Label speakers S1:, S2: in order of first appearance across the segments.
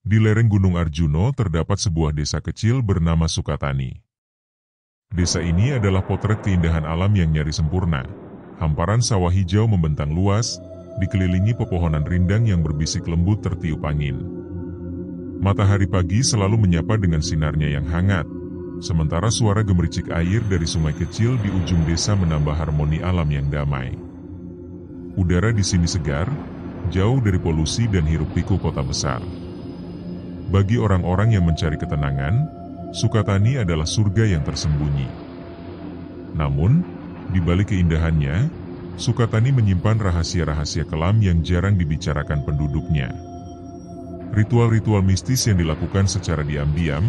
S1: Di lereng Gunung Arjuno terdapat sebuah desa kecil bernama Sukatani. Desa ini adalah potret keindahan alam yang nyaris sempurna. Hamparan sawah hijau membentang luas, dikelilingi pepohonan rindang yang berbisik lembut tertiup angin. Matahari pagi selalu menyapa dengan sinarnya yang hangat, sementara suara gemericik air dari sungai kecil di ujung desa menambah harmoni alam yang damai. Udara di sini segar, jauh dari polusi dan hiruk-pikuk kota besar. Bagi orang-orang yang mencari ketenangan, Sukatani adalah surga yang tersembunyi. Namun, di balik keindahannya, Sukatani menyimpan rahasia-rahasia kelam yang jarang dibicarakan penduduknya. Ritual-ritual mistis yang dilakukan secara diam-diam,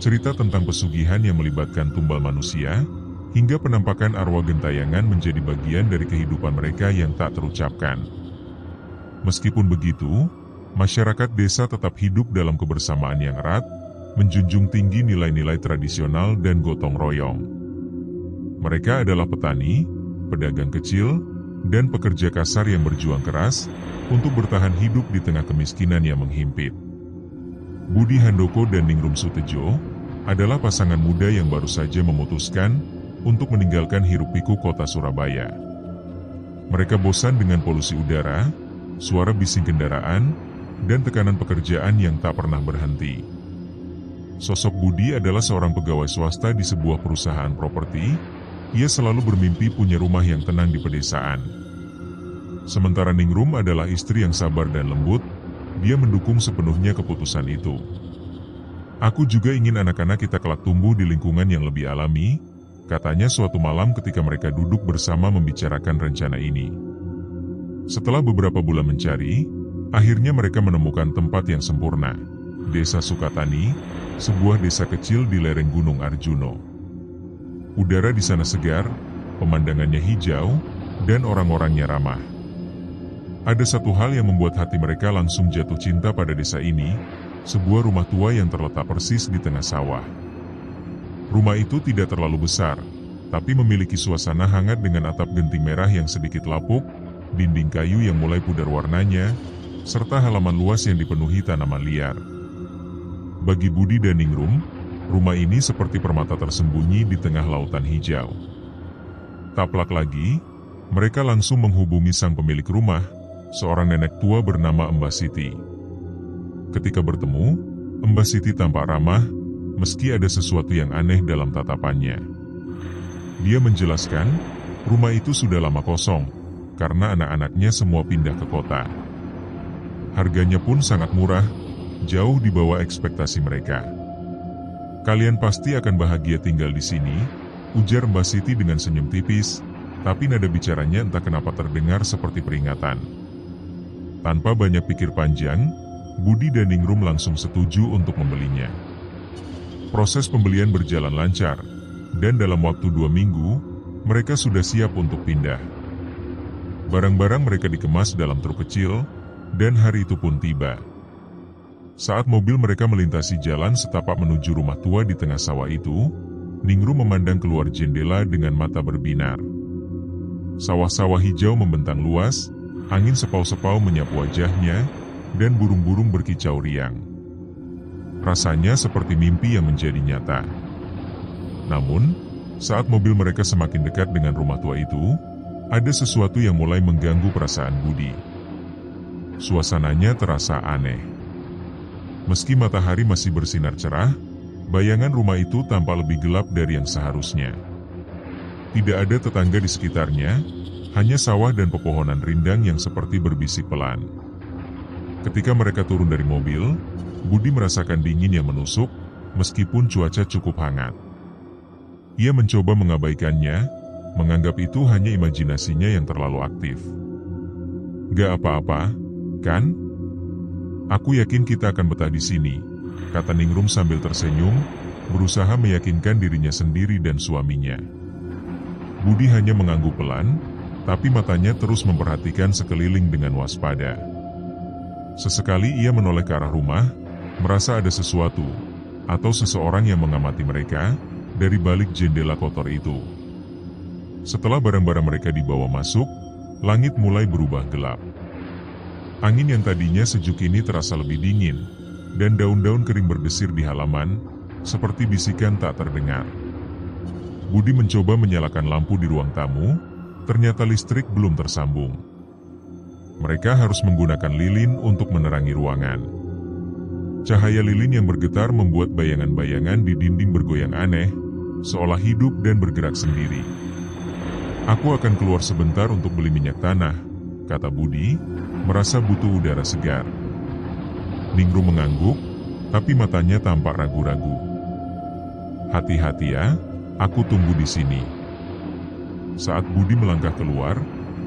S1: cerita tentang pesugihan yang melibatkan tumbal manusia, hingga penampakan arwah gentayangan menjadi bagian dari kehidupan mereka yang tak terucapkan. Meskipun begitu, masyarakat desa tetap hidup dalam kebersamaan yang erat, menjunjung tinggi nilai-nilai tradisional dan gotong royong. Mereka adalah petani, pedagang kecil, dan pekerja kasar yang berjuang keras untuk bertahan hidup di tengah kemiskinan yang menghimpit. Budi Handoko dan Ningrum Sutejo adalah pasangan muda yang baru saja memutuskan untuk meninggalkan hiruk-pikuk kota Surabaya. Mereka bosan dengan polusi udara, suara bising kendaraan, dan tekanan pekerjaan yang tak pernah berhenti. Sosok Budi adalah seorang pegawai swasta di sebuah perusahaan properti. Ia selalu bermimpi punya rumah yang tenang di pedesaan. Sementara Ningrum adalah istri yang sabar dan lembut, dia mendukung sepenuhnya keputusan itu. Aku juga ingin anak-anak kita kelak tumbuh di lingkungan yang lebih alami, katanya suatu malam ketika mereka duduk bersama membicarakan rencana ini. Setelah beberapa bulan mencari, akhirnya mereka menemukan tempat yang sempurna, Desa Sukatani, sebuah desa kecil di lereng Gunung Arjuno. Udara di sana segar, pemandangannya hijau, dan orang-orangnya ramah. Ada satu hal yang membuat hati mereka langsung jatuh cinta pada desa ini, sebuah rumah tua yang terletak persis di tengah sawah. Rumah itu tidak terlalu besar, tapi memiliki suasana hangat dengan atap genting merah yang sedikit lapuk, dinding kayu yang mulai pudar warnanya, serta halaman luas yang dipenuhi tanaman liar. Bagi Budi dan Ningrum, rumah ini seperti permata tersembunyi di tengah lautan hijau. Taplak lagi, mereka langsung menghubungi sang pemilik rumah, seorang nenek tua bernama Mbah Siti. Ketika bertemu, Mbah Siti tampak ramah, meski ada sesuatu yang aneh dalam tatapannya. Dia menjelaskan, rumah itu sudah lama kosong, karena anak-anaknya semua pindah ke kota. Harganya pun sangat murah, jauh di bawah ekspektasi mereka. Kalian pasti akan bahagia tinggal di sini, ujar Mbah Siti dengan senyum tipis, tapi nada bicaranya entah kenapa terdengar seperti peringatan. Tanpa banyak pikir panjang, Budi dan Ningrum langsung setuju untuk membelinya. Proses pembelian berjalan lancar, dan dalam waktu 2 minggu, mereka sudah siap untuk pindah. Barang-barang mereka dikemas dalam truk kecil, dan hari itu pun tiba. Saat mobil mereka melintasi jalan setapak menuju rumah tua di tengah sawah itu, Ningrum memandang keluar jendela dengan mata berbinar. Sawah-sawah hijau membentang luas, angin sepau-sepau menyapu wajahnya, dan burung-burung berkicau riang. Rasanya seperti mimpi yang menjadi nyata. Namun, saat mobil mereka semakin dekat dengan rumah tua itu, ada sesuatu yang mulai mengganggu perasaan Budi. Suasananya terasa aneh. Meski matahari masih bersinar cerah, bayangan rumah itu tampak lebih gelap dari yang seharusnya. Tidak ada tetangga di sekitarnya, hanya sawah dan pepohonan rindang yang seperti berbisik pelan. Ketika mereka turun dari mobil, Budi merasakan dingin yang menusuk, meskipun cuaca cukup hangat. Ia mencoba mengabaikannya, menganggap itu hanya imajinasinya yang terlalu aktif. "Gak apa-apa, kan? Aku yakin kita akan betah di sini," kata Ningrum sambil tersenyum, berusaha meyakinkan dirinya sendiri dan suaminya. Budi hanya mengangguk pelan, tapi matanya terus memperhatikan sekeliling dengan waspada. Sesekali ia menoleh ke arah rumah, merasa ada sesuatu, atau seseorang yang mengamati mereka, dari balik jendela kotor itu. Setelah barang-barang mereka dibawa masuk, langit mulai berubah gelap. Angin yang tadinya sejuk ini terasa lebih dingin, dan daun-daun kering berdesir di halaman, seperti bisikan tak terdengar. Budi mencoba menyalakan lampu di ruang tamu, ternyata listrik belum tersambung. Mereka harus menggunakan lilin untuk menerangi ruangan. Cahaya lilin yang bergetar membuat bayangan-bayangan di dinding bergoyang aneh, seolah hidup dan bergerak sendiri. "Aku akan keluar sebentar untuk beli minyak tanah," kata Budi, merasa butuh udara segar. Ningrum mengangguk, tapi matanya tampak ragu-ragu. "Hati-hati ya, aku tunggu di sini." Saat Budi melangkah keluar,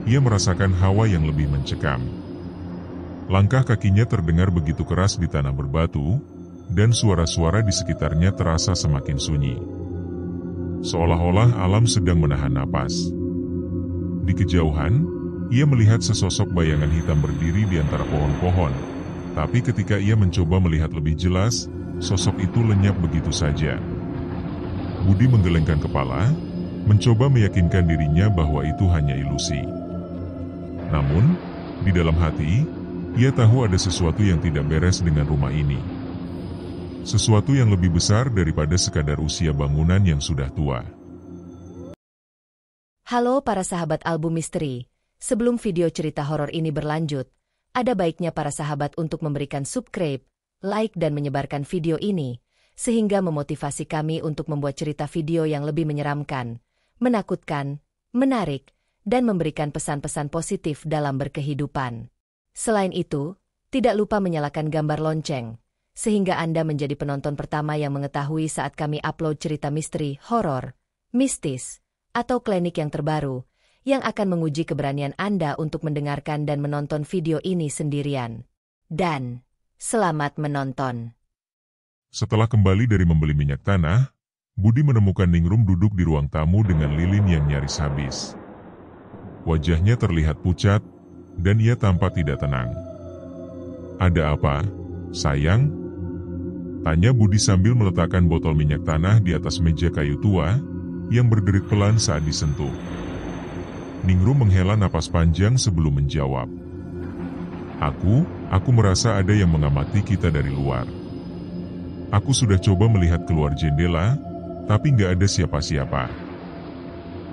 S1: ia merasakan hawa yang lebih mencekam. Langkah kakinya terdengar begitu keras di tanah berbatu, dan suara-suara di sekitarnya terasa semakin sunyi. Seolah-olah alam sedang menahan napas. Di kejauhan, ia melihat sesosok bayangan hitam berdiri di antara pohon-pohon, tapi ketika ia mencoba melihat lebih jelas, sosok itu lenyap begitu saja. Budi menggelengkan kepala, mencoba meyakinkan dirinya bahwa itu hanya ilusi. Namun, di dalam hati, ia tahu ada sesuatu yang tidak beres dengan rumah ini. Sesuatu yang lebih besar daripada sekadar usia bangunan yang sudah tua.
S2: Halo para sahabat album misteri. Sebelum video cerita horor ini berlanjut, ada baiknya para sahabat untuk memberikan subscribe, like dan menyebarkan video ini, sehingga memotivasi kami untuk membuat cerita video yang lebih menyeramkan, menakutkan, menarik, dan memberikan pesan-pesan positif dalam berkehidupan. Selain itu, tidak lupa menyalakan gambar lonceng, sehingga Anda menjadi penonton pertama yang mengetahui saat kami upload cerita misteri, horor, mistis, atau klinik yang terbaru, yang akan menguji keberanian Anda untuk mendengarkan dan menonton video ini sendirian. Dan, selamat menonton.
S1: Setelah kembali dari membeli minyak tanah, Budi menemukan Ningrum duduk di ruang tamu dengan lilin yang nyaris habis. Wajahnya terlihat pucat, dan ia tampak tidak tenang. "Ada apa, sayang?" tanya Budi sambil meletakkan botol minyak tanah di atas meja kayu tua, yang berderit pelan saat disentuh. Ningrum menghela napas panjang sebelum menjawab. Aku merasa ada yang mengamati kita dari luar. Aku sudah coba melihat keluar jendela, tapi nggak ada siapa-siapa.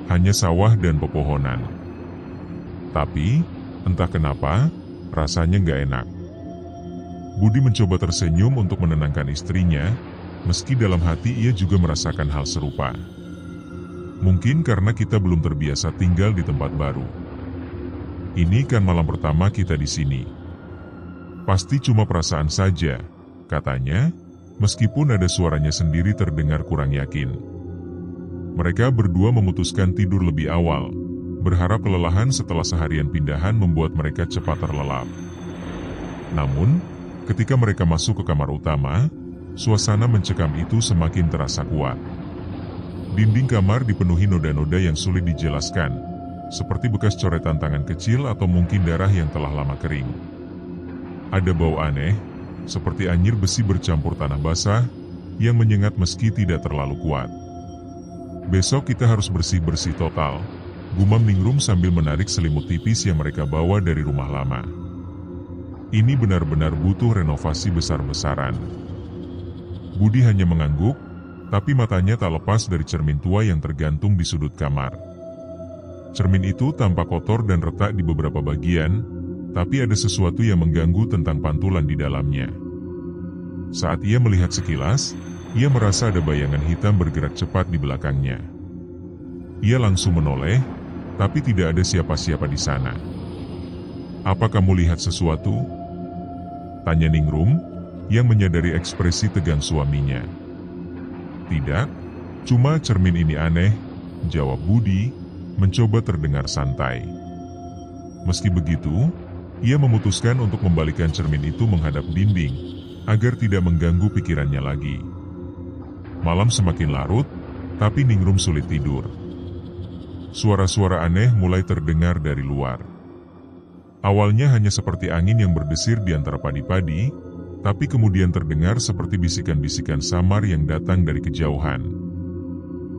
S1: Hanya sawah dan pepohonan. Tapi, entah kenapa, rasanya nggak enak." Budi mencoba tersenyum untuk menenangkan istrinya, meski dalam hati ia juga merasakan hal serupa. Mungkin karena kita belum terbiasa tinggal di tempat baru. "Ini kan malam pertama kita di sini. Pasti cuma perasaan saja," katanya, meskipun ada suaranya sendiri terdengar kurang yakin. Mereka berdua memutuskan tidur lebih awal, berharap kelelahan setelah seharian pindahan membuat mereka cepat terlelap. Namun, ketika mereka masuk ke kamar utama, suasana mencekam itu semakin terasa kuat. Dinding kamar dipenuhi noda-noda yang sulit dijelaskan, seperti bekas coretan tangan kecil atau mungkin darah yang telah lama kering. Ada bau aneh, seperti anyir besi bercampur tanah basah, yang menyengat meski tidak terlalu kuat. "Besok kita harus bersih-bersih total," gumam Ningrum sambil menarik selimut tipis yang mereka bawa dari rumah lama. "Ini benar-benar butuh renovasi besar-besaran." Budi hanya mengangguk, tapi matanya tak lepas dari cermin tua yang tergantung di sudut kamar. Cermin itu tampak kotor dan retak di beberapa bagian, tapi ada sesuatu yang mengganggu tentang pantulan di dalamnya. Saat ia melihat sekilas, ia merasa ada bayangan hitam bergerak cepat di belakangnya. Ia langsung menoleh, tapi tidak ada siapa-siapa di sana. "Apa kamu lihat sesuatu?" tanya Ningrum, yang menyadari ekspresi tegang suaminya. "Tidak, cuma cermin ini aneh," jawab Budi, mencoba terdengar santai. Meski begitu, ia memutuskan untuk membalikan cermin itu menghadap dinding, agar tidak mengganggu pikirannya lagi. Malam semakin larut, tapi Ningrum sulit tidur. Suara-suara aneh mulai terdengar dari luar. Awalnya hanya seperti angin yang berdesir di antara padi-padi, tapi kemudian terdengar seperti bisikan-bisikan samar yang datang dari kejauhan.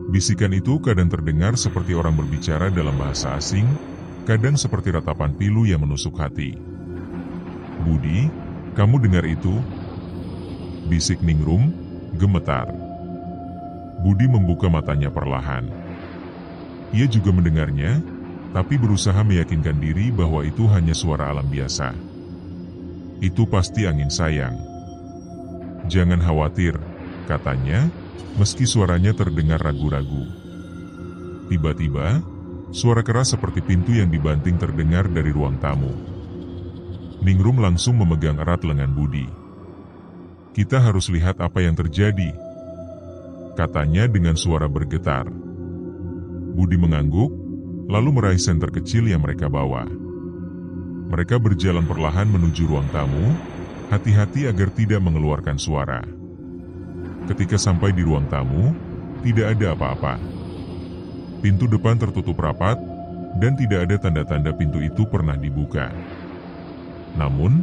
S1: Bisikan itu kadang terdengar seperti orang berbicara dalam bahasa asing, kadang seperti ratapan pilu yang menusuk hati. "Budi, kamu dengar itu?" bisik Ningrum, gemetar. Budi membuka matanya perlahan. Ia juga mendengarnya, tapi berusaha meyakinkan diri bahwa itu hanya suara alam biasa. Itu pasti angin sayang. Jangan khawatir, katanya, meski suaranya terdengar ragu-ragu. Tiba-tiba, suara keras seperti pintu yang dibanting terdengar dari ruang tamu. Ningrum langsung memegang erat lengan Budi. Kita harus lihat apa yang terjadi, katanya dengan suara bergetar. Budi mengangguk, lalu meraih senter kecil yang mereka bawa. Mereka berjalan perlahan menuju ruang tamu, hati-hati agar tidak mengeluarkan suara. Ketika sampai di ruang tamu, tidak ada apa-apa. Pintu depan tertutup rapat, dan tidak ada tanda-tanda pintu itu pernah dibuka. Namun,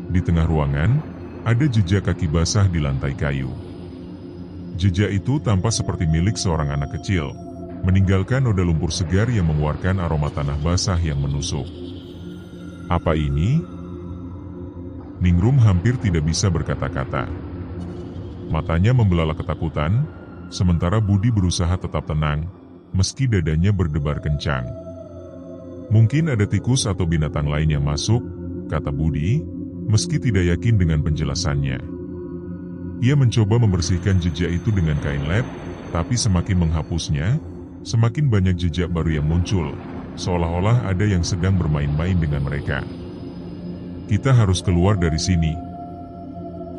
S1: di tengah ruangan, ada jejak kaki basah di lantai kayu. Jejak itu tampak seperti milik seorang anak kecil, meninggalkan noda lumpur segar yang mengeluarkan aroma tanah basah yang menusuk. Apa ini? Ningrum hampir tidak bisa berkata-kata. Matanya membelalak ketakutan, sementara Budi berusaha tetap tenang, meski dadanya berdebar kencang. Mungkin ada tikus atau binatang lain yang masuk, kata Budi, meski tidak yakin dengan penjelasannya. Ia mencoba membersihkan jejak itu dengan kain lap, tapi semakin menghapusnya, semakin banyak jejak baru yang muncul, seolah-olah ada yang sedang bermain-main dengan mereka. Kita harus keluar dari sini,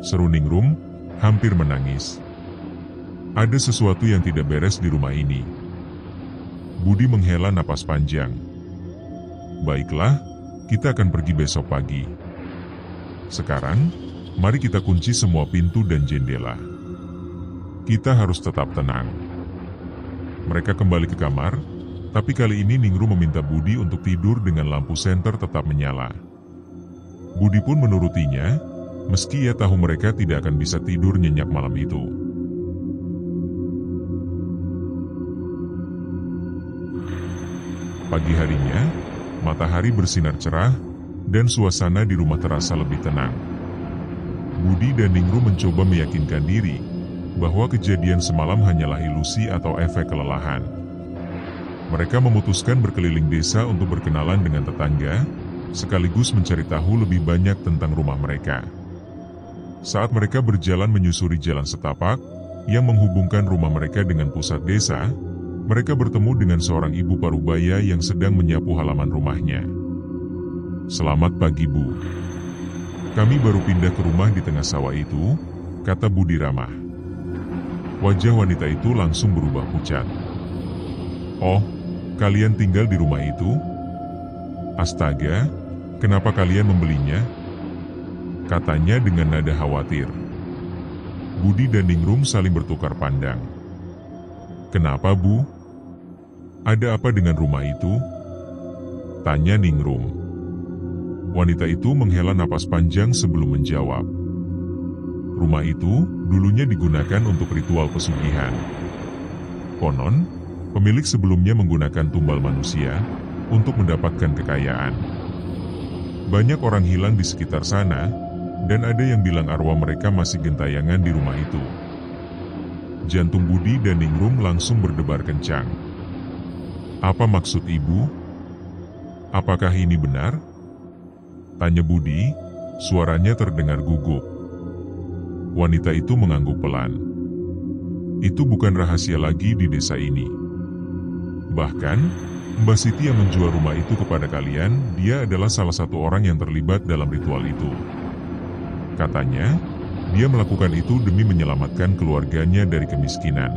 S1: seru Ningrum, hampir menangis. Ada sesuatu yang tidak beres di rumah ini. Budi menghela napas panjang. Baiklah, kita akan pergi besok pagi. Sekarang, mari kita kunci semua pintu dan jendela. Kita harus tetap tenang. Mereka kembali ke kamar, tapi kali ini Ningrum meminta Budi untuk tidur dengan lampu senter tetap menyala. Budi pun menurutinya, meski ia tahu mereka tidak akan bisa tidur nyenyak malam itu. Pagi harinya, matahari bersinar cerah, dan suasana di rumah terasa lebih tenang. Budi dan Ningrum mencoba meyakinkan diri bahwa kejadian semalam hanyalah ilusi atau efek kelelahan. Mereka memutuskan berkeliling desa untuk berkenalan dengan tetangga, sekaligus mencari tahu lebih banyak tentang rumah mereka. Saat mereka berjalan menyusuri jalan setapak yang menghubungkan rumah mereka dengan pusat desa, mereka bertemu dengan seorang ibu parubaya yang sedang menyapu halaman rumahnya. Selamat pagi, Bu. Kami baru pindah ke rumah di tengah sawah itu, kata Budi ramah. Wajah wanita itu langsung berubah pucat. Oh, kalian tinggal di rumah itu? Astaga, kenapa kalian membelinya? Katanya dengan nada khawatir. Budi dan Ningrum saling bertukar pandang. Kenapa, Bu? Ada apa dengan rumah itu? Tanya Ningrum. Wanita itu menghela napas panjang sebelum menjawab. Rumah itu dulunya digunakan untuk ritual pesugihan. Konon, pemilik sebelumnya menggunakan tumbal manusia untuk mendapatkan kekayaan. Banyak orang hilang di sekitar sana, dan ada yang bilang arwah mereka masih gentayangan di rumah itu. Jantung Budi dan Ningrum langsung berdebar kencang. Apa maksud ibu? Apakah ini benar? Tanya Budi, suaranya terdengar gugup. Wanita itu mengangguk pelan. Itu bukan rahasia lagi di desa ini. Bahkan, Mbak Siti yang menjual rumah itu kepada kalian, dia adalah salah satu orang yang terlibat dalam ritual itu. Katanya, dia melakukan itu demi menyelamatkan keluarganya dari kemiskinan.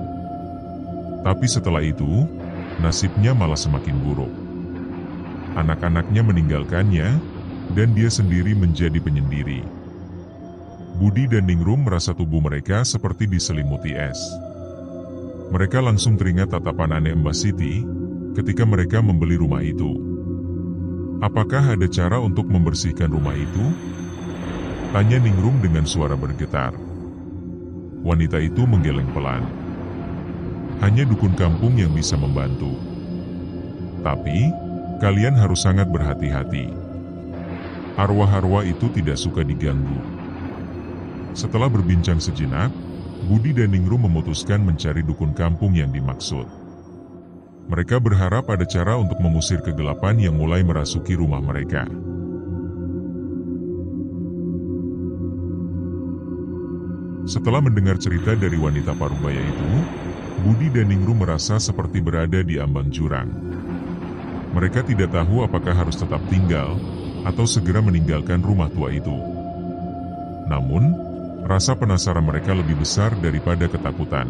S1: Tapi setelah itu, nasibnya malah semakin buruk. Anak-anaknya meninggalkannya, dan dia sendiri menjadi penyendiri. Budi dan Ningrum merasa tubuh mereka seperti diselimuti es. Mereka langsung teringat tatapan aneh Mbak Siti ketika mereka membeli rumah itu. Apakah ada cara untuk membersihkan rumah itu? Tanya Ningrum dengan suara bergetar. Wanita itu menggeleng pelan. Hanya dukun kampung yang bisa membantu. Tapi, kalian harus sangat berhati-hati. Arwah-arwah itu tidak suka diganggu. Setelah berbincang sejenak, Budi dan Ningrum memutuskan mencari dukun kampung yang dimaksud. Mereka berharap ada cara untuk mengusir kegelapan yang mulai merasuki rumah mereka. Setelah mendengar cerita dari wanita parubaya itu, Budi dan Ningrum merasa seperti berada di ambang jurang. Mereka tidak tahu apakah harus tetap tinggal atau segera meninggalkan rumah tua itu. Namun, rasa penasaran mereka lebih besar daripada ketakutan.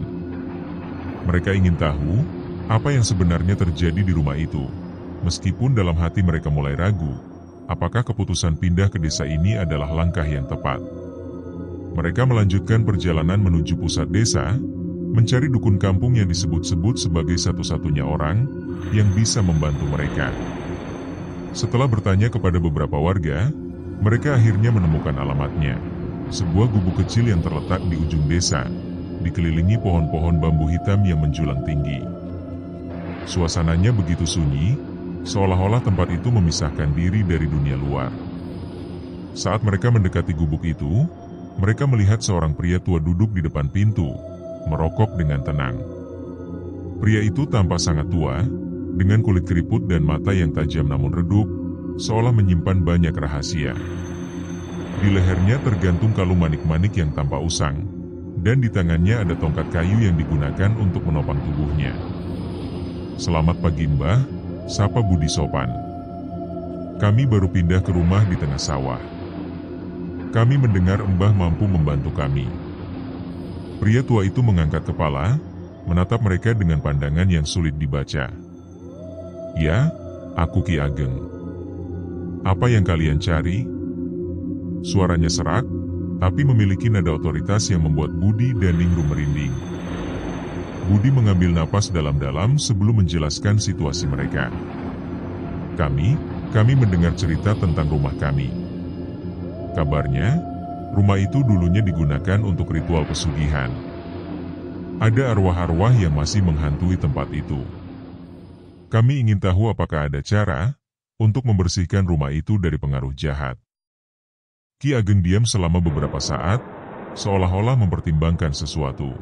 S1: Mereka ingin tahu apa yang sebenarnya terjadi di rumah itu. Meskipun dalam hati mereka mulai ragu, apakah keputusan pindah ke desa ini adalah langkah yang tepat. Mereka melanjutkan perjalanan menuju pusat desa, mencari dukun kampung yang disebut-sebut sebagai satu-satunya orang yang bisa membantu mereka. Setelah bertanya kepada beberapa warga, mereka akhirnya menemukan alamatnya. Sebuah gubuk kecil yang terletak di ujung desa, dikelilingi pohon-pohon bambu hitam yang menjulang tinggi. Suasananya begitu sunyi, seolah-olah tempat itu memisahkan diri dari dunia luar. Saat mereka mendekati gubuk itu, mereka melihat seorang pria tua duduk di depan pintu, merokok dengan tenang. Pria itu tampak sangat tua, dengan kulit keriput dan mata yang tajam namun redup, seolah menyimpan banyak rahasia. Di lehernya tergantung kalung manik-manik yang tampak usang, dan di tangannya ada tongkat kayu yang digunakan untuk menopang tubuhnya. "Selamat pagi Mbah," sapa Budi sopan. "Kami baru pindah ke rumah di tengah sawah. Kami mendengar Mbah mampu membantu kami." Pria tua itu mengangkat kepala, menatap mereka dengan pandangan yang sulit dibaca. "Ya, aku Ki Ageng. Apa yang kalian cari?" Suaranya serak, tapi memiliki nada otoritas yang membuat Budi dan Ningrum merinding. Budi mengambil napas dalam-dalam sebelum menjelaskan situasi mereka. Kami mendengar cerita tentang rumah kami. Kabarnya, rumah itu dulunya digunakan untuk ritual pesugihan. Ada arwah-arwah yang masih menghantui tempat itu. Kami ingin tahu apakah ada cara untuk membersihkan rumah itu dari pengaruh jahat. Ki Ageng diam selama beberapa saat, seolah-olah mempertimbangkan sesuatu.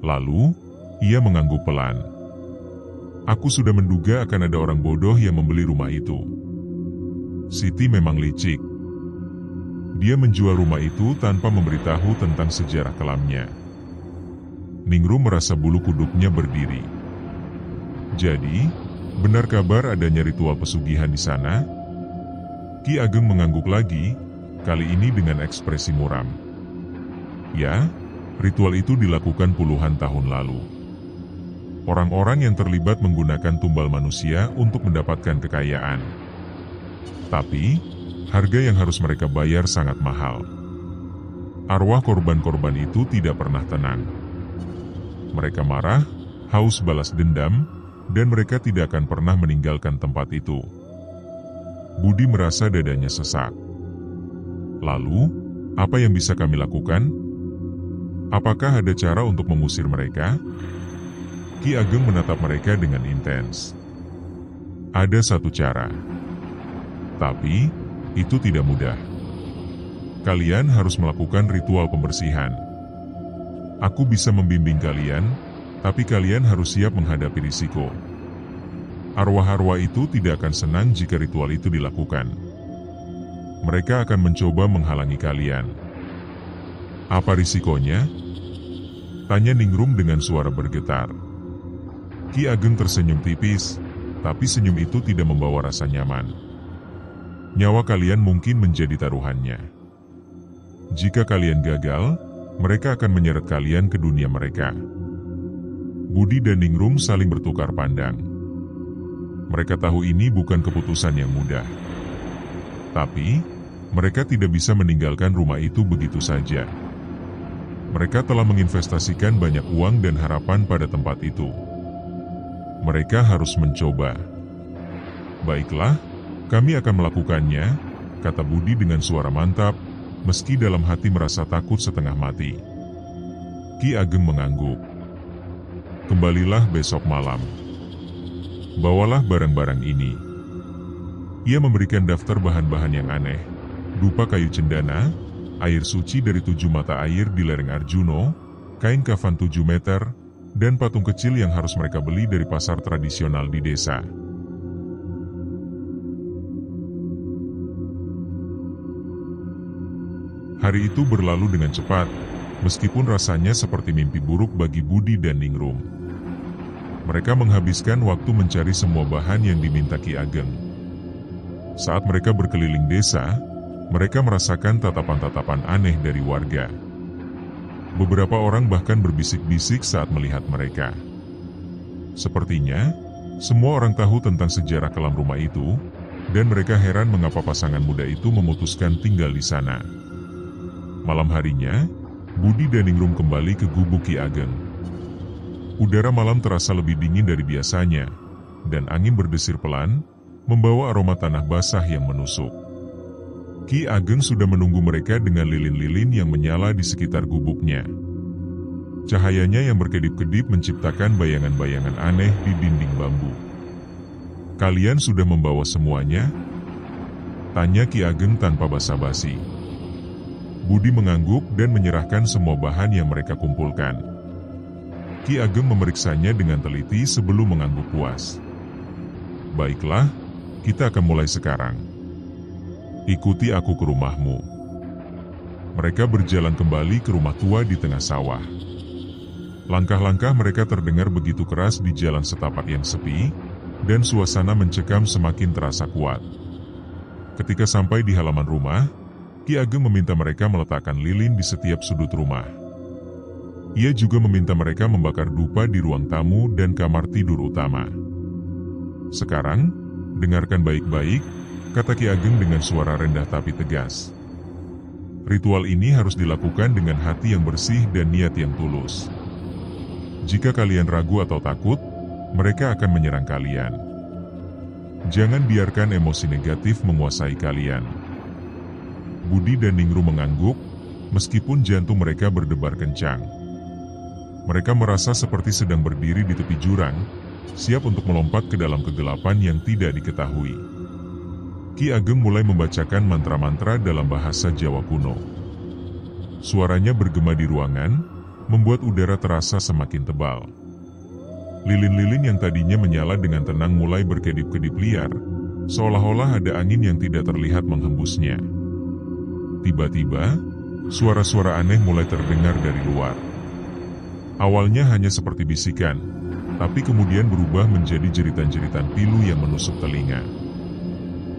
S1: Lalu, ia mengangguk pelan. "Aku sudah menduga akan ada orang bodoh yang membeli rumah itu. Siti memang licik. Dia menjual rumah itu tanpa memberitahu tentang sejarah kelamnya." Ningrum merasa bulu kuduknya berdiri. "Jadi, benar kabar adanya ritual pesugihan di sana?" Ki Ageng mengangguk lagi, kali ini dengan ekspresi muram. "Ya, ritual itu dilakukan puluhan tahun lalu. Orang-orang yang terlibat menggunakan tumbal manusia untuk mendapatkan kekayaan. Tapi, harga yang harus mereka bayar sangat mahal. Arwah korban-korban itu tidak pernah tenang. Mereka marah, haus balas dendam, dan mereka tidak akan pernah meninggalkan tempat itu." Budi merasa dadanya sesak. "Lalu, apa yang bisa kami lakukan? Apakah ada cara untuk mengusir mereka?" Ki Ageng menatap mereka dengan intens. "Ada satu cara. Tapi, itu tidak mudah. Kalian harus melakukan ritual pembersihan. Aku bisa membimbing kalian, tapi kalian harus siap menghadapi risiko. Arwah-arwah itu tidak akan senang jika ritual itu dilakukan. Mereka akan mencoba menghalangi kalian." "Apa risikonya?" tanya Ningrum dengan suara bergetar. Ki Ageng tersenyum tipis, tapi senyum itu tidak membawa rasa nyaman. "Nyawa kalian mungkin menjadi taruhannya. Jika kalian gagal, mereka akan menyeret kalian ke dunia mereka." Budi dan Ningrum saling bertukar pandang. Mereka tahu ini bukan keputusan yang mudah. Tapi, mereka tidak bisa meninggalkan rumah itu begitu saja. Mereka telah menginvestasikan banyak uang dan harapan pada tempat itu. Mereka harus mencoba. "Baiklah, kami akan melakukannya," kata Budi dengan suara mantap, meski dalam hati merasa takut setengah mati. Ki Ageng mengangguk. "Kembalilah besok malam. Bawalah barang-barang ini." Ia memberikan daftar bahan-bahan yang aneh, dupa kayu cendana, air suci dari 7 mata air di lereng Arjuno, kain kafan 7 meter, dan patung kecil yang harus mereka beli dari pasar tradisional di desa. Hari itu berlalu dengan cepat, meskipun rasanya seperti mimpi buruk bagi Budi dan Ningrum. Mereka menghabiskan waktu mencari semua bahan yang diminta Ki Ageng. Saat mereka berkeliling desa, mereka merasakan tatapan-tatapan aneh dari warga. Beberapa orang bahkan berbisik-bisik saat melihat mereka. Sepertinya, semua orang tahu tentang sejarah kelam rumah itu, dan mereka heran mengapa pasangan muda itu memutuskan tinggal di sana. Malam harinya, Budi dan Ningrum kembali ke gubuk Ki Ageng. Udara malam terasa lebih dingin dari biasanya, dan angin berdesir pelan, membawa aroma tanah basah yang menusuk. Ki Ageng sudah menunggu mereka dengan lilin-lilin yang menyala di sekitar gubuknya. Cahayanya yang berkedip-kedip menciptakan bayangan-bayangan aneh di dinding bambu. "Kalian sudah membawa semuanya?" tanya Ki Ageng tanpa basa-basi. Budi mengangguk dan menyerahkan semua bahan yang mereka kumpulkan. Ki Ageng memeriksanya dengan teliti sebelum mengangguk puas. "Baiklah, kita akan mulai sekarang. Ikuti aku ke rumahmu." Mereka berjalan kembali ke rumah tua di tengah sawah. Langkah-langkah mereka terdengar begitu keras di jalan setapak yang sepi, dan suasana mencekam semakin terasa kuat. Ketika sampai di halaman rumah, Ki Ageng meminta mereka meletakkan lilin di setiap sudut rumah. Ia juga meminta mereka membakar dupa di ruang tamu dan kamar tidur utama. "Sekarang, dengarkan baik-baik," kata Ki Ageng dengan suara rendah tapi tegas. "Ritual ini harus dilakukan dengan hati yang bersih dan niat yang tulus. Jika kalian ragu atau takut, mereka akan menyerang kalian. Jangan biarkan emosi negatif menguasai kalian." Budi dan Ningrum mengangguk, meskipun jantung mereka berdebar kencang. Mereka merasa seperti sedang berdiri di tepi jurang, siap untuk melompat ke dalam kegelapan yang tidak diketahui. Ki Ageng mulai membacakan mantra-mantra dalam bahasa Jawa kuno. Suaranya bergema di ruangan, membuat udara terasa semakin tebal. Lilin-lilin yang tadinya menyala dengan tenang mulai berkedip-kedip liar, seolah-olah ada angin yang tidak terlihat menghembusnya. Tiba-tiba, suara-suara aneh mulai terdengar dari luar. Awalnya hanya seperti bisikan, tapi kemudian berubah menjadi jeritan-jeritan pilu yang menusuk telinga.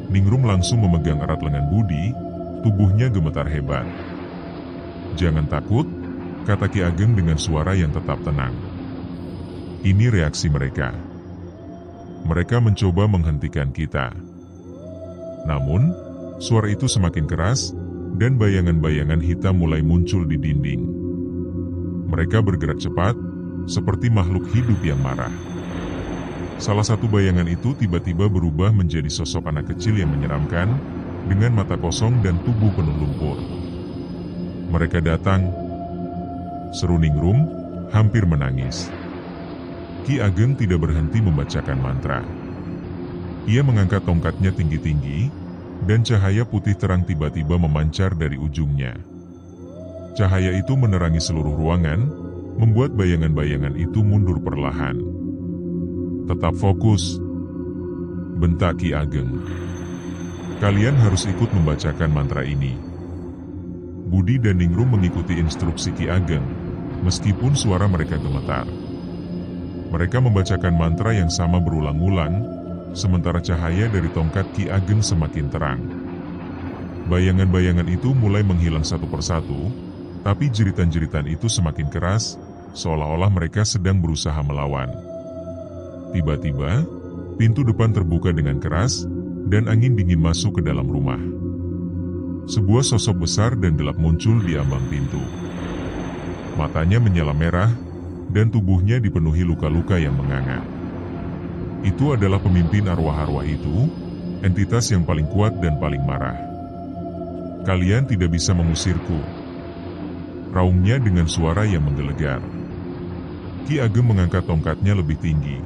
S1: Ningrum langsung memegang erat lengan Budi, tubuhnya gemetar hebat. "Jangan takut," kata Ki Ageng dengan suara yang tetap tenang. "Ini reaksi mereka. Mereka mencoba menghentikan kita." Namun, suara itu semakin keras, dan bayangan-bayangan hitam mulai muncul di dinding. Mereka bergerak cepat, seperti makhluk hidup yang marah. Salah satu bayangan itu tiba-tiba berubah menjadi sosok anak kecil yang menyeramkan, dengan mata kosong dan tubuh penuh lumpur. "Mereka datang," seru Ningrum, hampir menangis. Ki Ageng tidak berhenti membacakan mantra. Ia mengangkat tongkatnya tinggi-tinggi, dan cahaya putih terang tiba-tiba memancar dari ujungnya. Cahaya itu menerangi seluruh ruangan, membuat bayangan-bayangan itu mundur perlahan. "Tetap fokus," bentak Ki Ageng. "Kalian harus ikut membacakan mantra ini." Budi dan Ningrum mengikuti instruksi Ki Ageng, meskipun suara mereka gemetar. Mereka membacakan mantra yang sama berulang-ulang, sementara cahaya dari tongkat Ki Ageng semakin terang. Bayangan-bayangan itu mulai menghilang satu persatu, tapi jeritan-jeritan itu semakin keras, seolah-olah mereka sedang berusaha melawan. Tiba-tiba, pintu depan terbuka dengan keras, dan angin dingin masuk ke dalam rumah. Sebuah sosok besar dan gelap muncul di ambang pintu. Matanya menyala merah, dan tubuhnya dipenuhi luka-luka yang menganga. Itu adalah pemimpin arwah-arwah itu, entitas yang paling kuat dan paling marah. "Kalian tidak bisa mengusirku," raungnya dengan suara yang menggelegar. Ki Ageng mengangkat tongkatnya lebih tinggi,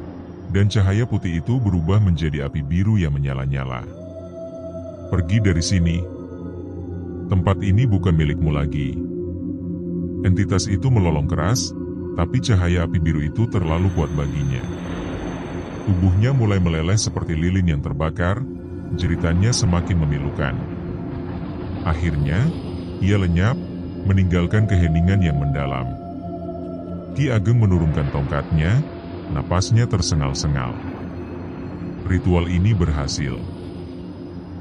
S1: dan cahaya putih itu berubah menjadi api biru yang menyala-nyala. "Pergi dari sini," Tempat ini bukan milikmu lagi. Entitas itu melolong keras, tapi cahaya api biru itu terlalu kuat baginya. Tubuhnya mulai meleleh seperti lilin yang terbakar, jeritannya semakin memilukan. Akhirnya, ia lenyap, meninggalkan keheningan yang mendalam. Ki Ageng menurunkan tongkatnya, napasnya tersengal-sengal. Ritual ini berhasil.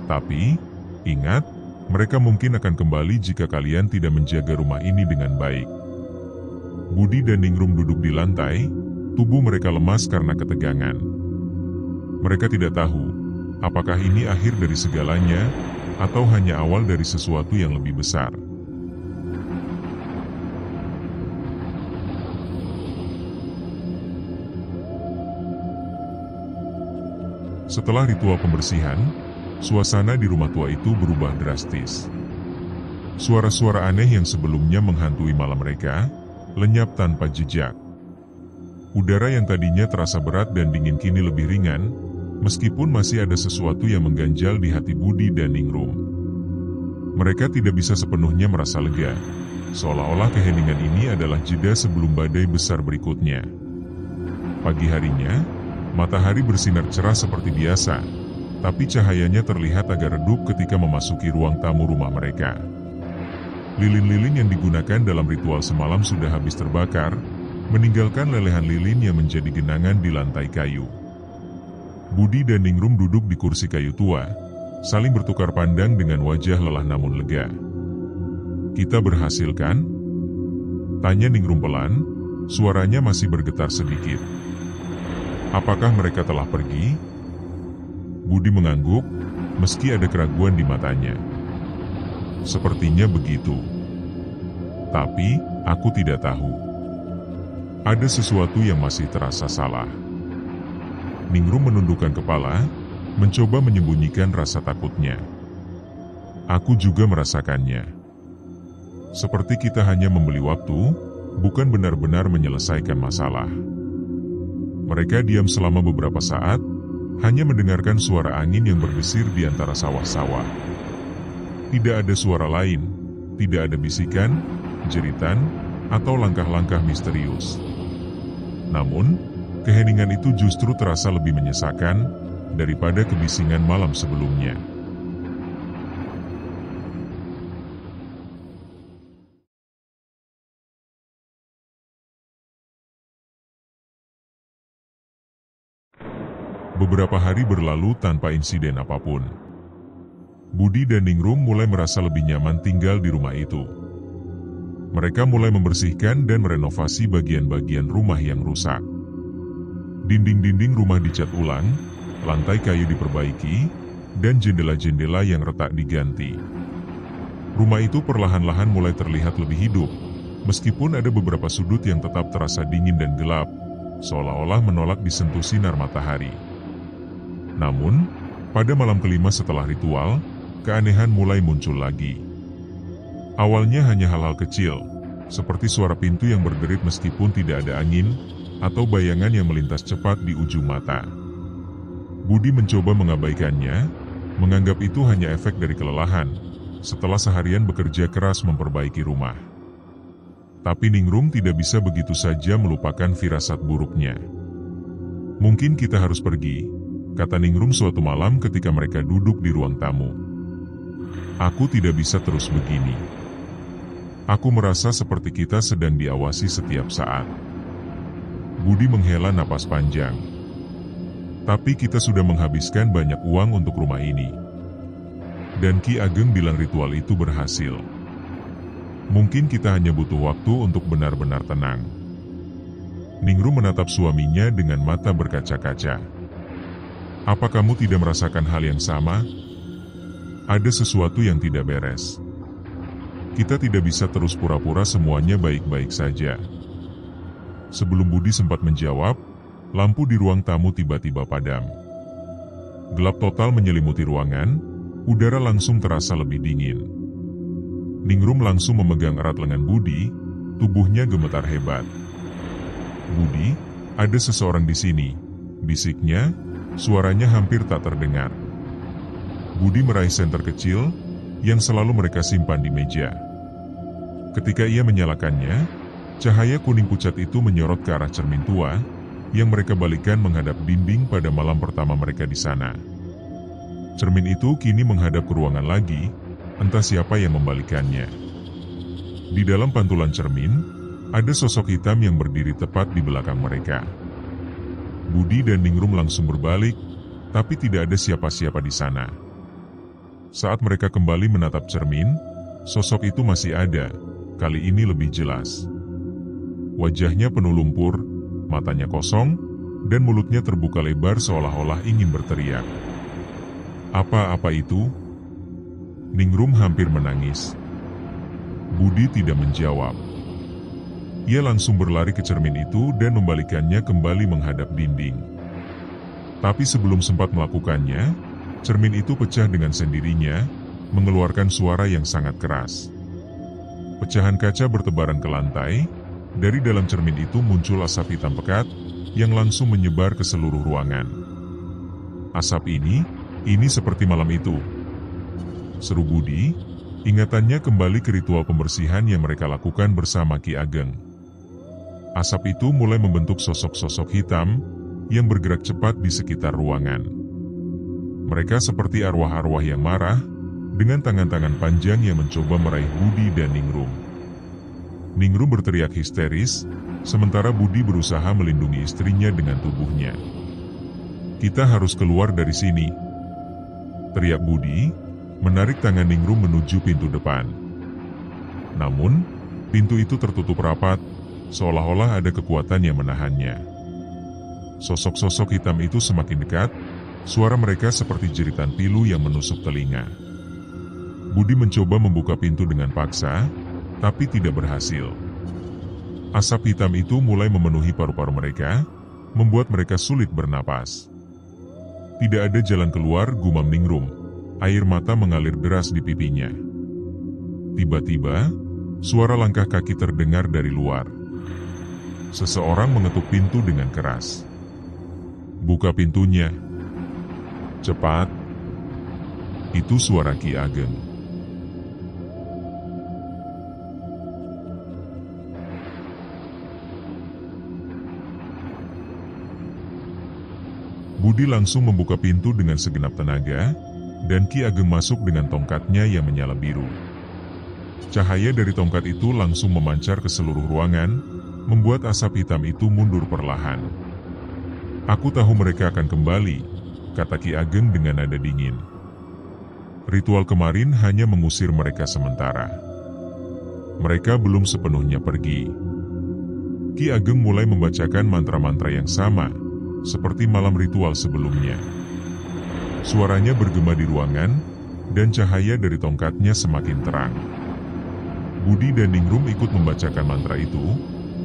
S1: Tapi, ingat, mereka mungkin akan kembali jika kalian tidak menjaga rumah ini dengan baik. Budi dan Ningrum duduk di lantai, tubuh mereka lemas karena ketegangan. Mereka tidak tahu, apakah ini akhir dari segalanya, atau hanya awal dari sesuatu yang lebih besar. Setelah ritual pembersihan, suasana di rumah tua itu berubah drastis. Suara-suara aneh yang sebelumnya menghantui malam mereka, lenyap tanpa jejak. Udara yang tadinya terasa berat dan dingin kini lebih ringan, meskipun masih ada sesuatu yang mengganjal di hati Budi dan Ningrum. Mereka tidak bisa sepenuhnya merasa lega, seolah-olah keheningan ini adalah jeda sebelum badai besar berikutnya. Pagi harinya, matahari bersinar cerah seperti biasa, tapi cahayanya terlihat agak redup ketika memasuki ruang tamu rumah mereka. Lilin-lilin yang digunakan dalam ritual semalam sudah habis terbakar, meninggalkan lelehan lilin yang menjadi genangan di lantai kayu. Budi dan Ningrum duduk di kursi kayu tua, saling bertukar pandang dengan wajah lelah namun lega. "Kita berhasil kan?" tanya Ningrum pelan, suaranya masih bergetar sedikit. "Apakah mereka telah pergi?" Budi mengangguk, meski ada keraguan di matanya. "Sepertinya begitu. Tapi, aku tidak tahu. Ada sesuatu yang masih terasa salah." Ningrum menundukkan kepala, mencoba menyembunyikan rasa takutnya. "Aku juga merasakannya. Seperti kita hanya membeli waktu, bukan benar-benar menyelesaikan masalah." Mereka diam selama beberapa saat, hanya mendengarkan suara angin yang berdesir di antara sawah-sawah. Tidak ada suara lain, tidak ada bisikan, jeritan, atau langkah-langkah misterius. Namun, keheningan itu justru terasa lebih menyesakan daripada kebisingan malam sebelumnya. Beberapa hari berlalu tanpa insiden apapun. Budi dan Ningrum mulai merasa lebih nyaman tinggal di rumah itu. Mereka mulai membersihkan dan merenovasi bagian-bagian rumah yang rusak. Dinding-dinding rumah dicat ulang, lantai kayu diperbaiki, dan jendela-jendela yang retak diganti. Rumah itu perlahan-lahan mulai terlihat lebih hidup, meskipun ada beberapa sudut yang tetap terasa dingin dan gelap, seolah-olah menolak disentuh sinar matahari. Namun, pada malam kelima setelah ritual, keanehan mulai muncul lagi. Awalnya hanya hal-hal kecil, seperti suara pintu yang berderit meskipun tidak ada angin, atau bayangan yang melintas cepat di ujung mata. Budi mencoba mengabaikannya, menganggap itu hanya efek dari kelelahan, setelah seharian bekerja keras memperbaiki rumah. Tapi Ningrum tidak bisa begitu saja melupakan firasat buruknya. "Mungkin kita harus pergi," kata Ningrum suatu malam ketika mereka duduk di ruang tamu. "Aku tidak bisa terus begini. Aku merasa seperti kita sedang diawasi setiap saat." Budi menghela napas panjang. "Tapi kita sudah menghabiskan banyak uang untuk rumah ini. Dan Ki Ageng bilang ritual itu berhasil. Mungkin kita hanya butuh waktu untuk benar-benar tenang." Ningrum menatap suaminya dengan mata berkaca-kaca. "Apa kamu tidak merasakan hal yang sama? Ada sesuatu yang tidak beres. Kita tidak bisa terus pura-pura semuanya baik-baik saja." Sebelum Budi sempat menjawab, lampu di ruang tamu tiba-tiba padam. Gelap total menyelimuti ruangan, udara langsung terasa lebih dingin. Ningrum langsung memegang erat lengan Budi, tubuhnya gemetar hebat. "Budi, ada seseorang di sini," bisiknya, suaranya hampir tak terdengar. Budi meraih senter kecil, yang selalu mereka simpan di meja. Ketika ia menyalakannya, cahaya kuning pucat itu menyorot ke arah cermin tua yang mereka balikkan menghadap dinding pada malam pertama mereka di sana. Cermin itu kini menghadap ke ruangan lagi, entah siapa yang membalikannya. Di dalam pantulan cermin, ada sosok hitam yang berdiri tepat di belakang mereka. Budi dan Ningrum langsung berbalik, tapi tidak ada siapa-siapa di sana. Saat mereka kembali menatap cermin, sosok itu masih ada, kali ini lebih jelas. Wajahnya penuh lumpur, matanya kosong, dan mulutnya terbuka lebar seolah-olah ingin berteriak. Apa-apa itu? Ningrum hampir menangis. Budi tidak menjawab. Ia langsung berlari ke cermin itu dan membalikannya kembali menghadap dinding. Tapi sebelum sempat melakukannya, cermin itu pecah dengan sendirinya, mengeluarkan suara yang sangat keras. Pecahan kaca bertebaran ke lantai, dari dalam cermin itu muncul asap hitam pekat, yang langsung menyebar ke seluruh ruangan. Asap ini seperti malam itu. Seru Budi, ingatannya kembali ke ritual pembersihan yang mereka lakukan bersama Ki Ageng. Asap itu mulai membentuk sosok-sosok hitam, yang bergerak cepat di sekitar ruangan. Mereka seperti arwah-arwah yang marah, dengan tangan-tangan panjang yang mencoba meraih Budi dan Ningrum. Ningrum berteriak histeris, sementara Budi berusaha melindungi istrinya dengan tubuhnya. "Kita harus keluar dari sini," teriak Budi, menarik tangan Ningrum menuju pintu depan. Namun, pintu itu tertutup rapat, seolah-olah ada kekuatan yang menahannya. Sosok-sosok hitam itu semakin dekat, suara mereka seperti jeritan pilu yang menusuk telinga. Budi mencoba membuka pintu dengan paksa, tapi tidak berhasil. Asap hitam itu mulai memenuhi paru-paru mereka, membuat mereka sulit bernapas. Tidak ada jalan keluar, gumam Ningrum. Air mata mengalir deras di pipinya. Tiba-tiba, suara langkah kaki terdengar dari luar. Seseorang mengetuk pintu dengan keras. "Buka pintunya. Cepat." Itu suara Ki Ageng. Budi langsung membuka pintu dengan segenap tenaga, dan Ki Ageng masuk dengan tongkatnya yang menyala biru. Cahaya dari tongkat itu langsung memancar ke seluruh ruangan, membuat asap hitam itu mundur perlahan. "Aku tahu mereka akan kembali," kata Ki Ageng dengan nada dingin. "Ritual kemarin hanya mengusir mereka sementara. Mereka belum sepenuhnya pergi." Ki Ageng mulai membacakan mantra-mantra yang sama, seperti malam ritual sebelumnya. Suaranya bergema di ruangan, dan cahaya dari tongkatnya semakin terang. Budi dan Ningrum ikut membacakan mantra itu,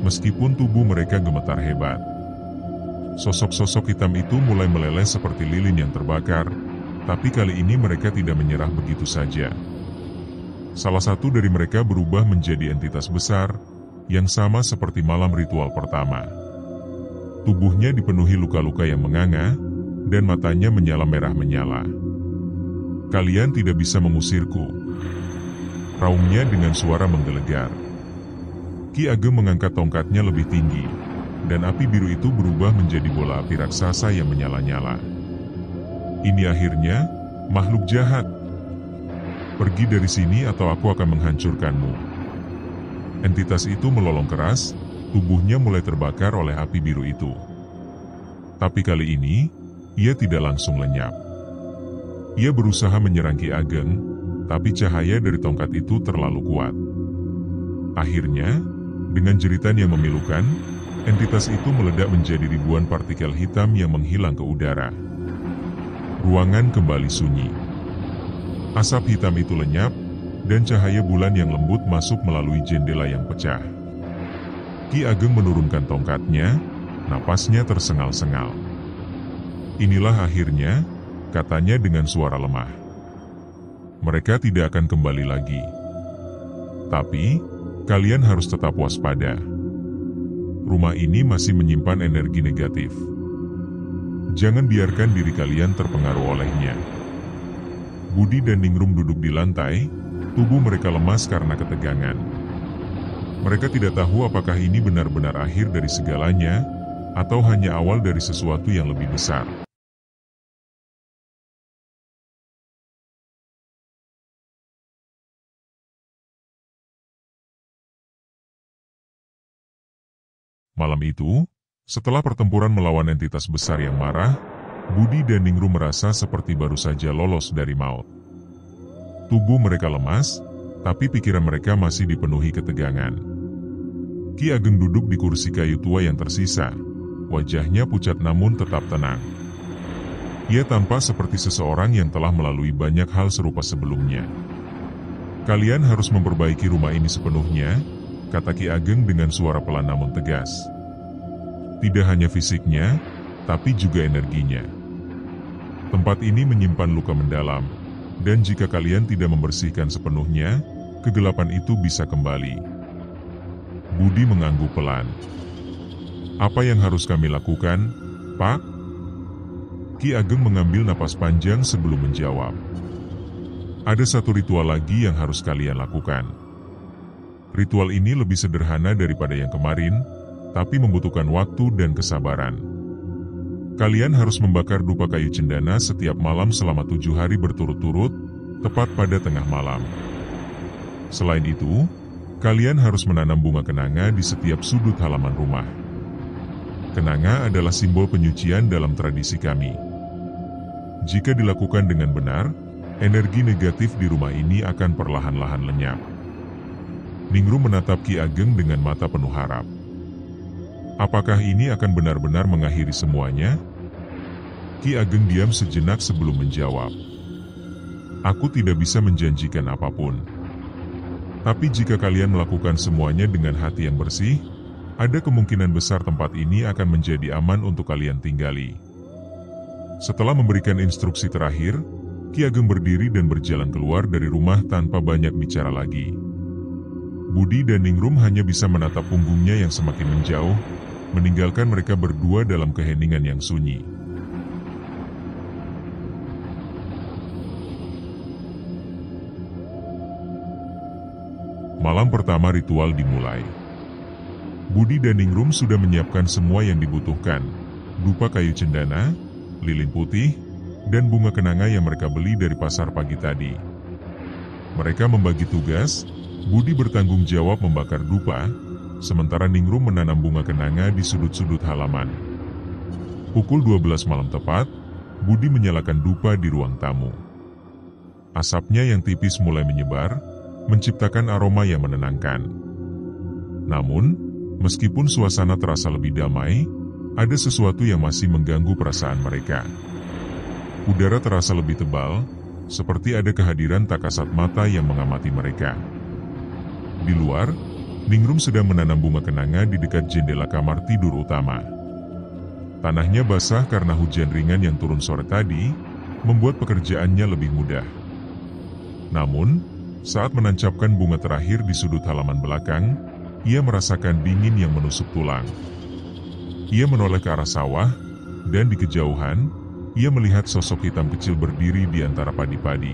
S1: meskipun tubuh mereka gemetar hebat. Sosok-sosok hitam itu mulai meleleh seperti lilin yang terbakar, tapi kali ini mereka tidak menyerah begitu saja. Salah satu dari mereka berubah menjadi entitas besar, yang sama seperti malam ritual pertama. Tubuhnya dipenuhi luka-luka yang menganga, dan matanya menyala merah menyala. "Kalian tidak bisa mengusirku," raungnya dengan suara menggelegar. Ki Ageng mengangkat tongkatnya lebih tinggi, dan api biru itu berubah menjadi bola api raksasa yang menyala-nyala. "Ini akhirnya, makhluk jahat. Pergi dari sini atau aku akan menghancurkanmu." Entitas itu melolong keras, tubuhnya mulai terbakar oleh api biru itu. Tapi kali ini, ia tidak langsung lenyap. Ia berusaha menyerang Ki Ageng, tapi cahaya dari tongkat itu terlalu kuat. Akhirnya, dengan jeritan yang memilukan, entitas itu meledak menjadi ribuan partikel hitam yang menghilang ke udara. Ruangan kembali sunyi. Asap hitam itu lenyap, dan cahaya bulan yang lembut masuk melalui jendela yang pecah. Ki Ageng menurunkan tongkatnya, napasnya tersengal-sengal. "Inilah akhirnya," katanya dengan suara lemah. "Mereka tidak akan kembali lagi. Tapi, kalian harus tetap waspada. Rumah ini masih menyimpan energi negatif. Jangan biarkan diri kalian terpengaruh olehnya." Budi dan Ningrum duduk di lantai, tubuh mereka lemas karena ketegangan. Mereka tidak tahu apakah ini benar-benar akhir dari segalanya, atau hanya awal dari sesuatu yang lebih besar. Malam itu, setelah pertempuran melawan entitas besar yang marah, Budi dan Ningrum merasa seperti baru saja lolos dari maut. Tubuh mereka lemas, tapi pikiran mereka masih dipenuhi ketegangan. Ki Ageng duduk di kursi kayu tua yang tersisa. Wajahnya pucat namun tetap tenang. Ia tampak seperti seseorang yang telah melalui banyak hal serupa sebelumnya. "Kalian harus memperbaiki rumah ini sepenuhnya," kata Ki Ageng dengan suara pelan namun tegas. "Tidak hanya fisiknya, tapi juga energinya. Tempat ini menyimpan luka mendalam, dan jika kalian tidak membersihkan sepenuhnya, kegelapan itu bisa kembali." Budi mengangguk pelan. "Apa yang harus kami lakukan, Pak?" Ki Ageng mengambil napas panjang sebelum menjawab. "Ada satu ritual lagi yang harus kalian lakukan. Ritual ini lebih sederhana daripada yang kemarin, tapi membutuhkan waktu dan kesabaran. Kalian harus membakar dupa kayu cendana setiap malam selama 7 hari berturut-turut, tepat pada tengah malam. Selain itu, kalian harus menanam bunga kenanga di setiap sudut halaman rumah. Kenanga adalah simbol penyucian dalam tradisi kami. Jika dilakukan dengan benar, energi negatif di rumah ini akan perlahan-lahan lenyap." Ningrum menatap Ki Ageng dengan mata penuh harap. Apakah ini akan benar-benar mengakhiri semuanya? Ki Ageng diam sejenak sebelum menjawab. "Aku tidak bisa menjanjikan apapun. Tapi jika kalian melakukan semuanya dengan hati yang bersih, ada kemungkinan besar tempat ini akan menjadi aman untuk kalian tinggali." Setelah memberikan instruksi terakhir, Ki Ageng berdiri dan berjalan keluar dari rumah tanpa banyak bicara lagi. Budi dan Ningrum hanya bisa menatap punggungnya yang semakin menjauh, meninggalkan mereka berdua dalam keheningan yang sunyi. Malam pertama ritual dimulai. Budi dan Ningrum sudah menyiapkan semua yang dibutuhkan. Dupa kayu cendana, lilin putih, dan bunga kenanga yang mereka beli dari pasar pagi tadi. Mereka membagi tugas. Budi bertanggung jawab membakar dupa, sementara Ningrum menanam bunga kenanga di sudut-sudut halaman. Pukul 12 malam tepat, Budi menyalakan dupa di ruang tamu. Asapnya yang tipis mulai menyebar, menciptakan aroma yang menenangkan. Namun, meskipun suasana terasa lebih damai, ada sesuatu yang masih mengganggu perasaan mereka. Udara terasa lebih tebal, seperti ada kehadiran tak kasat mata yang mengamati mereka. Di luar, Ningrum sedang menanam bunga kenanga di dekat jendela kamar tidur utama. Tanahnya basah karena hujan ringan yang turun sore tadi, membuat pekerjaannya lebih mudah. Namun, saat menancapkan bunga terakhir di sudut halaman belakang, ia merasakan dingin yang menusuk tulang. Ia menoleh ke arah sawah, dan di kejauhan, ia melihat sosok hitam kecil berdiri di antara padi-padi.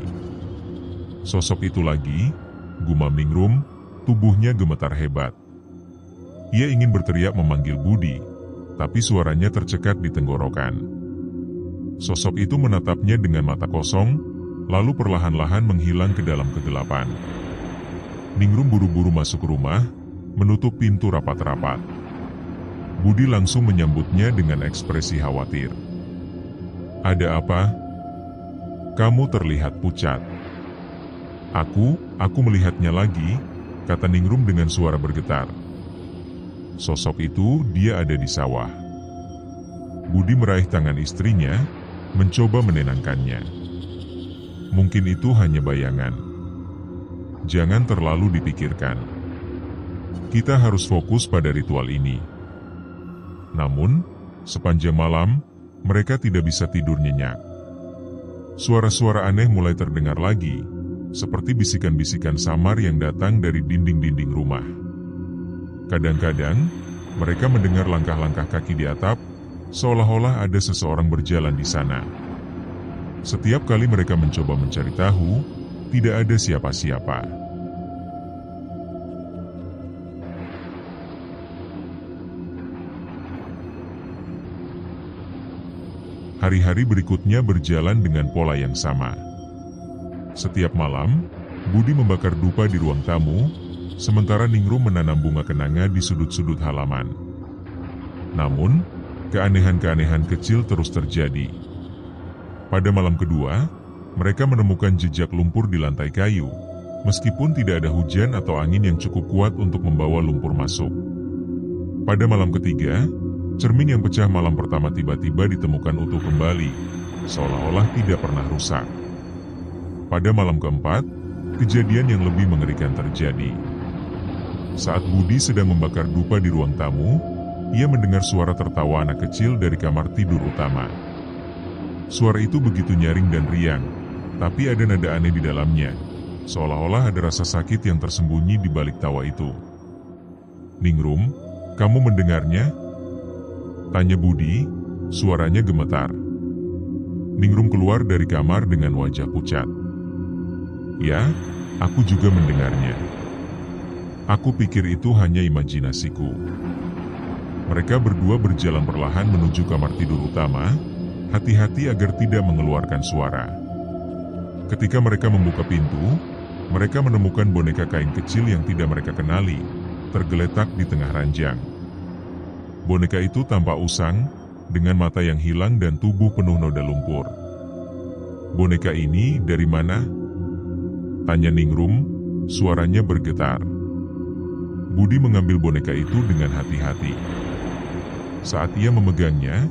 S1: Sosok itu lagi, gumam Ningrum, tubuhnya gemetar hebat. Ia ingin berteriak memanggil Budi, tapi suaranya tercekat di tenggorokan. Sosok itu menatapnya dengan mata kosong, lalu perlahan-lahan menghilang ke dalam kegelapan. Ningrum buru-buru masuk rumah, menutup pintu rapat-rapat. Budi langsung menyambutnya dengan ekspresi khawatir. "Ada apa? Kamu terlihat pucat." Aku melihatnya lagi," kata Ningrum dengan suara bergetar. Sosok itu, dia ada di sawah. Budi meraih tangan istrinya, mencoba menenangkannya. "Mungkin itu hanya bayangan. Jangan terlalu dipikirkan. Kita harus fokus pada ritual ini." Namun, sepanjang malam, mereka tidak bisa tidur nyenyak. Suara-suara aneh mulai terdengar lagi, seperti bisikan-bisikan samar yang datang dari dinding-dinding rumah. Kadang-kadang, mereka mendengar langkah-langkah kaki di atap, seolah-olah ada seseorang berjalan di sana. Setiap kali mereka mencoba mencari tahu, tidak ada siapa-siapa. Hari-hari berikutnya berjalan dengan pola yang sama. Setiap malam, Budi membakar dupa di ruang tamu, sementara Ningrum menanam bunga kenanga di sudut-sudut halaman. Namun, keanehan-keanehan kecil terus terjadi. Pada malam kedua, mereka menemukan jejak lumpur di lantai kayu, meskipun tidak ada hujan atau angin yang cukup kuat untuk membawa lumpur masuk. Pada malam ketiga, cermin yang pecah malam pertama tiba-tiba ditemukan utuh kembali, seolah-olah tidak pernah rusak. Pada malam keempat, kejadian yang lebih mengerikan terjadi. Saat Budi sedang membakar dupa di ruang tamu, ia mendengar suara tertawa anak kecil dari kamar tidur utama. Suara itu begitu nyaring dan riang, tapi ada nada aneh di dalamnya, seolah-olah ada rasa sakit yang tersembunyi di balik tawa itu. "Ningrum, kamu mendengarnya?" tanya Budi, suaranya gemetar. Ningrum keluar dari kamar dengan wajah pucat. "Ya, aku juga mendengarnya. Aku pikir itu hanya imajinasiku." Mereka berdua berjalan perlahan menuju kamar tidur utama, hati-hati agar tidak mengeluarkan suara. Ketika mereka membuka pintu, mereka menemukan boneka kain kecil yang tidak mereka kenali, tergeletak di tengah ranjang. Boneka itu tampak usang, dengan mata yang hilang dan tubuh penuh noda lumpur. "Boneka ini dari mana?" tanya Ningrum, suaranya bergetar. Budi mengambil boneka itu dengan hati-hati. Saat ia memegangnya,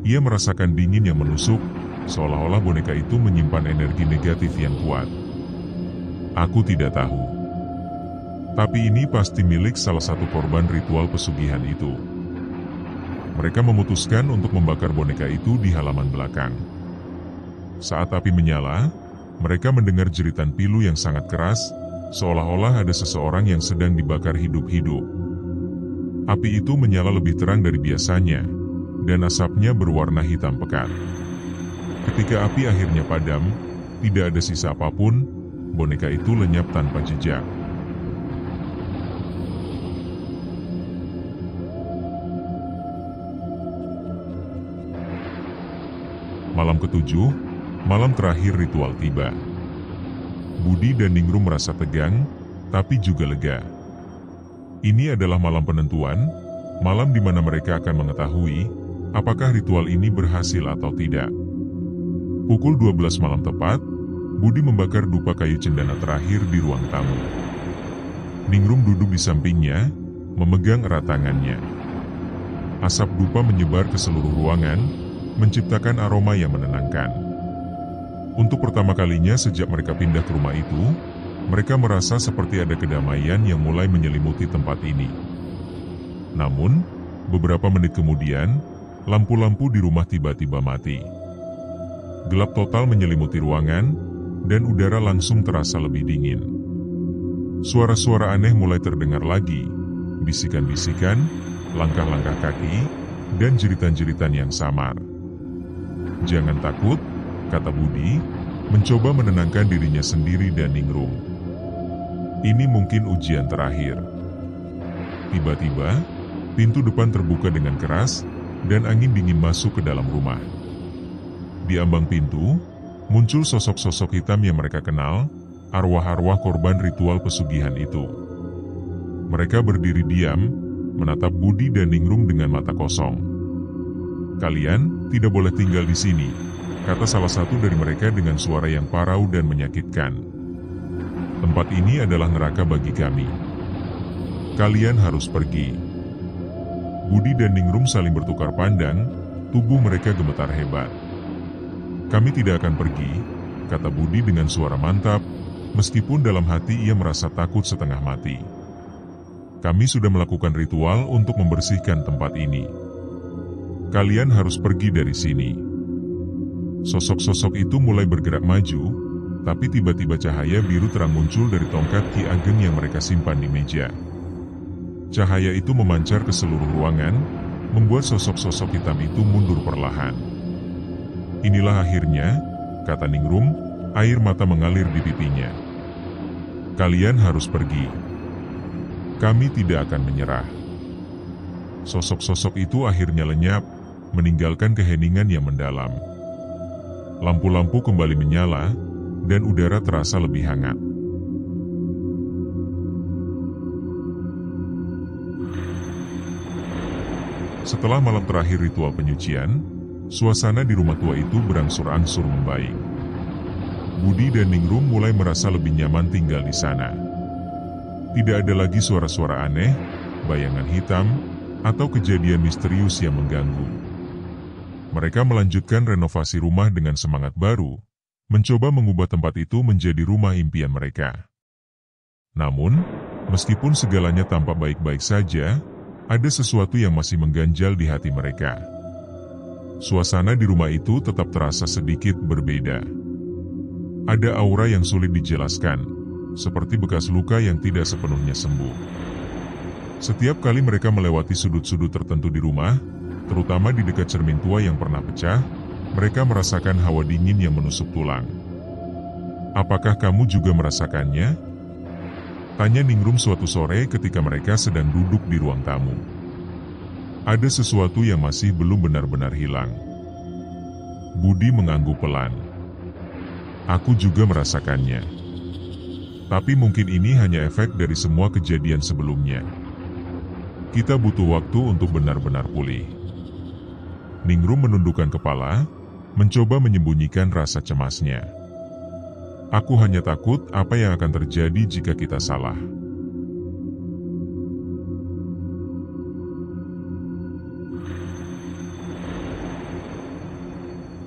S1: ia merasakan dingin yang menusuk, seolah-olah boneka itu menyimpan energi negatif yang kuat. "Aku tidak tahu. Tapi ini pasti milik salah satu korban ritual pesugihan itu." Mereka memutuskan untuk membakar boneka itu di halaman belakang. Saat api menyala, mereka mendengar jeritan pilu yang sangat keras, seolah-olah ada seseorang yang sedang dibakar hidup-hidup. Api itu menyala lebih terang dari biasanya, dan asapnya berwarna hitam pekat. Ketika api akhirnya padam, tidak ada sisa apapun, boneka itu lenyap tanpa jejak. Malam ketujuh, malam terakhir ritual tiba. Budi dan Ningrum merasa tegang, tapi juga lega. Ini adalah malam penentuan, malam di mana mereka akan mengetahui apakah ritual ini berhasil atau tidak. Pukul 12 malam tepat, Budi membakar dupa kayu cendana terakhir di ruang tamu. Ningrum duduk di sampingnya, memegang erat tangannya. Asap dupa menyebar ke seluruh ruangan, menciptakan aroma yang menenangkan. Untuk pertama kalinya sejak mereka pindah ke rumah itu, mereka merasa seperti ada kedamaian yang mulai menyelimuti tempat ini. Namun, beberapa menit kemudian, lampu-lampu di rumah tiba-tiba mati. Gelap total menyelimuti ruangan, dan udara langsung terasa lebih dingin. Suara-suara aneh mulai terdengar lagi, bisikan-bisikan, langkah-langkah kaki, dan jeritan-jeritan yang samar. "Jangan takut," kata Budi, mencoba menenangkan dirinya sendiri dan Ningrum. "Ini mungkin ujian terakhir." Tiba-tiba, pintu depan terbuka dengan keras, dan angin dingin masuk ke dalam rumah. Di ambang pintu, muncul sosok-sosok hitam yang mereka kenal, arwah-arwah korban ritual pesugihan itu. Mereka berdiri diam, menatap Budi dan Ningrum dengan mata kosong. "Kalian tidak boleh tinggal di sini," kata salah satu dari mereka dengan suara yang parau dan menyakitkan. "Tempat ini adalah neraka bagi kami. Kalian harus pergi." Budi dan Ningrum saling bertukar pandang, tubuh mereka gemetar hebat. "Kami tidak akan pergi," kata Budi dengan suara mantap, meskipun dalam hati ia merasa takut setengah mati. "Kami sudah melakukan ritual untuk membersihkan tempat ini. Kalian harus pergi dari sini." Sosok-sosok itu mulai bergerak maju, tapi tiba-tiba cahaya biru terang muncul dari tongkat Ki Ageng yang mereka simpan di meja. Cahaya itu memancar ke seluruh ruangan, membuat sosok-sosok hitam itu mundur perlahan. Inilah akhirnya, kata Ningrum, air mata mengalir di pipinya. Kalian harus pergi. Kami tidak akan menyerah. Sosok-sosok itu akhirnya lenyap, meninggalkan keheningan yang mendalam. Lampu-lampu kembali menyala, dan udara terasa lebih hangat. Setelah malam terakhir ritual penyucian, suasana di rumah tua itu berangsur-angsur membaik. Budi dan Ningrum mulai merasa lebih nyaman tinggal di sana. Tidak ada lagi suara-suara aneh, bayangan hitam, atau kejadian misterius yang mengganggu. Mereka melanjutkan renovasi rumah dengan semangat baru, mencoba mengubah tempat itu menjadi rumah impian mereka. Namun, meskipun segalanya tampak baik-baik saja, ada sesuatu yang masih mengganjal di hati mereka. Suasana di rumah itu tetap terasa sedikit berbeda. Ada aura yang sulit dijelaskan, seperti bekas luka yang tidak sepenuhnya sembuh. Setiap kali mereka melewati sudut-sudut tertentu di rumah, terutama di dekat cermin tua yang pernah pecah, mereka merasakan hawa dingin yang menusuk tulang. Apakah kamu juga merasakannya? Tanya Ningrum suatu sore ketika mereka sedang duduk di ruang tamu. Ada sesuatu yang masih belum benar-benar hilang. Budi mengangguk pelan. Aku juga merasakannya. Tapi mungkin ini hanya efek dari semua kejadian sebelumnya. Kita butuh waktu untuk benar-benar pulih. Ningrum menundukkan kepala, mencoba menyembunyikan rasa cemasnya. Aku hanya takut apa yang akan terjadi jika kita salah.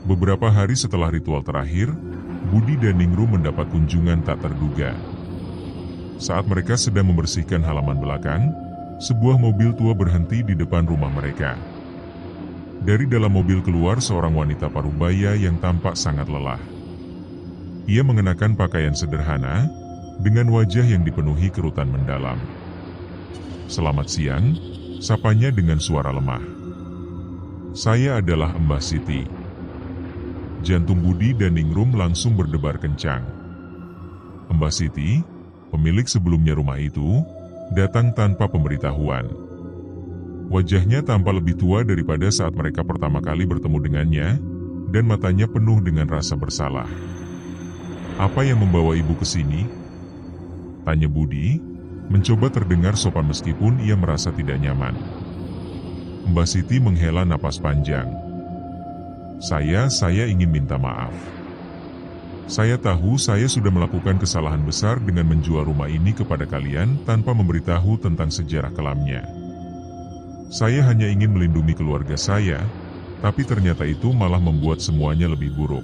S1: Beberapa hari setelah ritual terakhir, Budi dan Ningrum mendapat kunjungan tak terduga. Saat mereka sedang membersihkan halaman belakang, sebuah mobil tua berhenti di depan rumah mereka. Dari dalam mobil keluar seorang wanita parubaya yang tampak sangat lelah. Ia mengenakan pakaian sederhana, dengan wajah yang dipenuhi kerutan mendalam. Selamat siang, sapanya dengan suara lemah. Saya adalah Mbah Siti. Jantung Budi dan Ningrum langsung berdebar kencang. Mbah Siti, pemilik sebelumnya rumah itu, datang tanpa pemberitahuan. Wajahnya tampak lebih tua daripada saat mereka pertama kali bertemu dengannya, dan matanya penuh dengan rasa bersalah. Apa yang membawa ibu ke sini? Tanya Budi, mencoba terdengar sopan meskipun ia merasa tidak nyaman. Mbah Siti menghela napas panjang. Saya ingin minta maaf. Saya tahu saya sudah melakukan kesalahan besar dengan menjual rumah ini kepada kalian tanpa memberitahu tentang sejarah kelamnya. Saya hanya ingin melindungi keluarga saya, tapi ternyata itu malah membuat semuanya lebih buruk.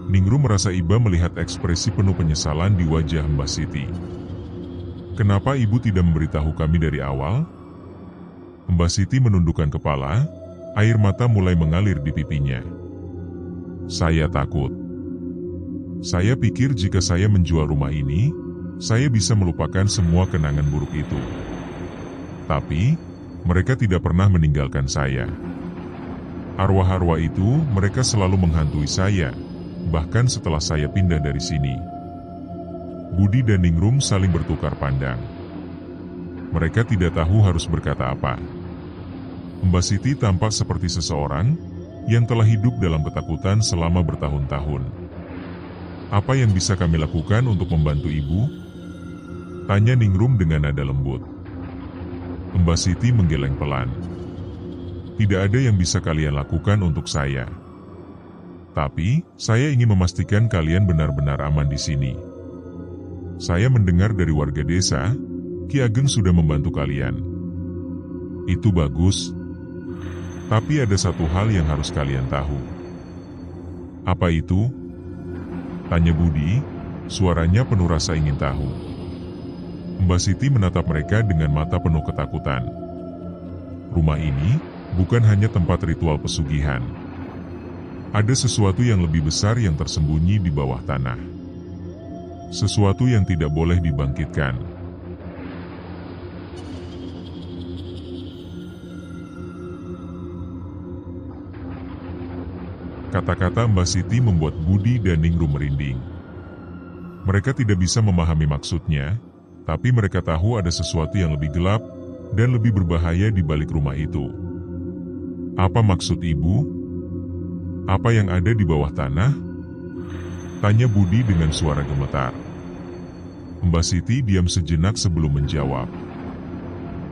S1: Ningrum merasa iba melihat ekspresi penuh penyesalan di wajah Mbah Siti. Kenapa ibu tidak memberitahu kami dari awal? Mbah Siti menundukkan kepala, air mata mulai mengalir di pipinya. Saya takut. Saya pikir jika saya menjual rumah ini, saya bisa melupakan semua kenangan buruk itu. Tapi, mereka tidak pernah meninggalkan saya. Arwah-arwah itu, mereka selalu menghantui saya, bahkan setelah saya pindah dari sini. Budi dan Ningrum saling bertukar pandang. Mereka tidak tahu harus berkata apa. Mbah Siti tampak seperti seseorang yang telah hidup dalam ketakutan selama bertahun-tahun. Apa yang bisa kami lakukan untuk membantu ibu? Tanya Ningrum dengan nada lembut. Mbah Siti menggeleng pelan. Tidak ada yang bisa kalian lakukan untuk saya. Tapi, saya ingin memastikan kalian benar-benar aman di sini. Saya mendengar dari warga desa, Ki Ageng sudah membantu kalian. Itu bagus. Tapi ada satu hal yang harus kalian tahu. Apa itu? Tanya Budi, suaranya penuh rasa ingin tahu. Mbah Siti menatap mereka dengan mata penuh ketakutan. Rumah ini bukan hanya tempat ritual pesugihan. Ada sesuatu yang lebih besar yang tersembunyi di bawah tanah. Sesuatu yang tidak boleh dibangkitkan. Kata-kata Mbak Siti membuat Budi dan Ningrum merinding. Mereka tidak bisa memahami maksudnya, tapi mereka tahu ada sesuatu yang lebih gelap dan lebih berbahaya di balik rumah itu. Apa maksud ibu? Apa yang ada di bawah tanah? Tanya Budi dengan suara gemetar. Mbak Siti diam sejenak sebelum menjawab.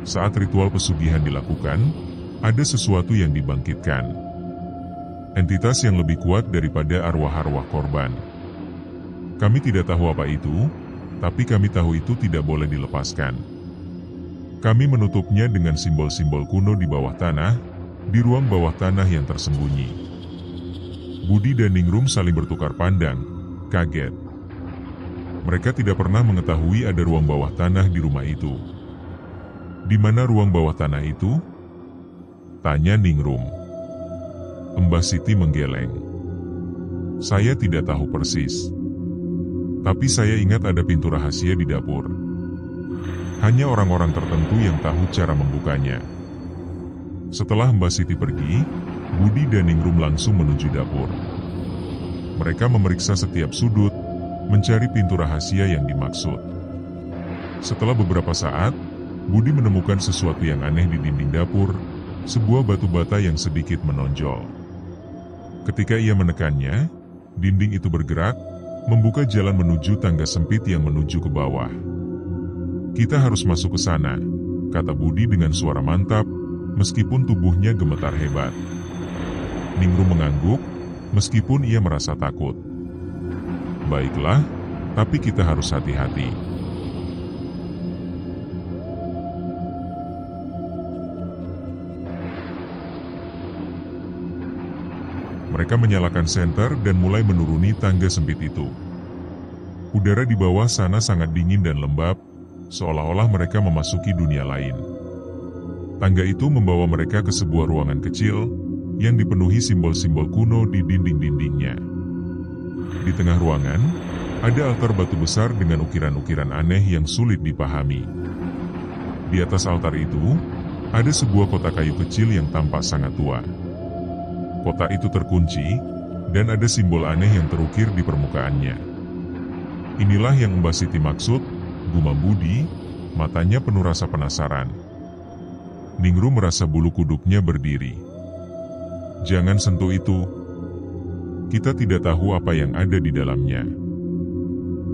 S1: Saat ritual pesugihan dilakukan, ada sesuatu yang dibangkitkan. Entitas yang lebih kuat daripada arwah-arwah korban. Kami tidak tahu apa itu, tapi kami tahu itu tidak boleh dilepaskan. Kami menutupnya dengan simbol-simbol kuno di bawah tanah, di ruang bawah tanah yang tersembunyi. Budi dan Ningrum saling bertukar pandang, kaget. Mereka tidak pernah mengetahui ada ruang bawah tanah di rumah itu. Di mana ruang bawah tanah itu? Tanya Ningrum. Mbak Siti menggeleng. Saya tidak tahu persis. Tapi saya ingat ada pintu rahasia di dapur. Hanya orang-orang tertentu yang tahu cara membukanya. Setelah Mbak Siti pergi, Budi dan Ningrum langsung menuju dapur. Mereka memeriksa setiap sudut, mencari pintu rahasia yang dimaksud. Setelah beberapa saat, Budi menemukan sesuatu yang aneh di dinding dapur, sebuah batu bata yang sedikit menonjol. Ketika ia menekannya, dinding itu bergerak, membuka jalan menuju tangga sempit yang menuju ke bawah. Kita harus masuk ke sana, kata Budi dengan suara mantap, meskipun tubuhnya gemetar hebat. Ningrum mengangguk, meskipun ia merasa takut. Baiklah, tapi kita harus hati-hati. Mereka menyalakan senter dan mulai menuruni tangga sempit itu. Udara di bawah sana sangat dingin dan lembab, seolah-olah mereka memasuki dunia lain. Tangga itu membawa mereka ke sebuah ruangan kecil, yang dipenuhi simbol-simbol kuno di dinding-dindingnya. Di tengah ruangan, ada altar batu besar dengan ukiran-ukiran aneh yang sulit dipahami. Di atas altar itu, ada sebuah kotak kayu kecil yang tampak sangat tua. Kotak itu terkunci, dan ada simbol aneh yang terukir di permukaannya. Inilah yang Mbak Siti maksud, gumam Budi, matanya penuh rasa penasaran. Ningrum merasa bulu kuduknya berdiri. Jangan sentuh itu. Kita tidak tahu apa yang ada di dalamnya.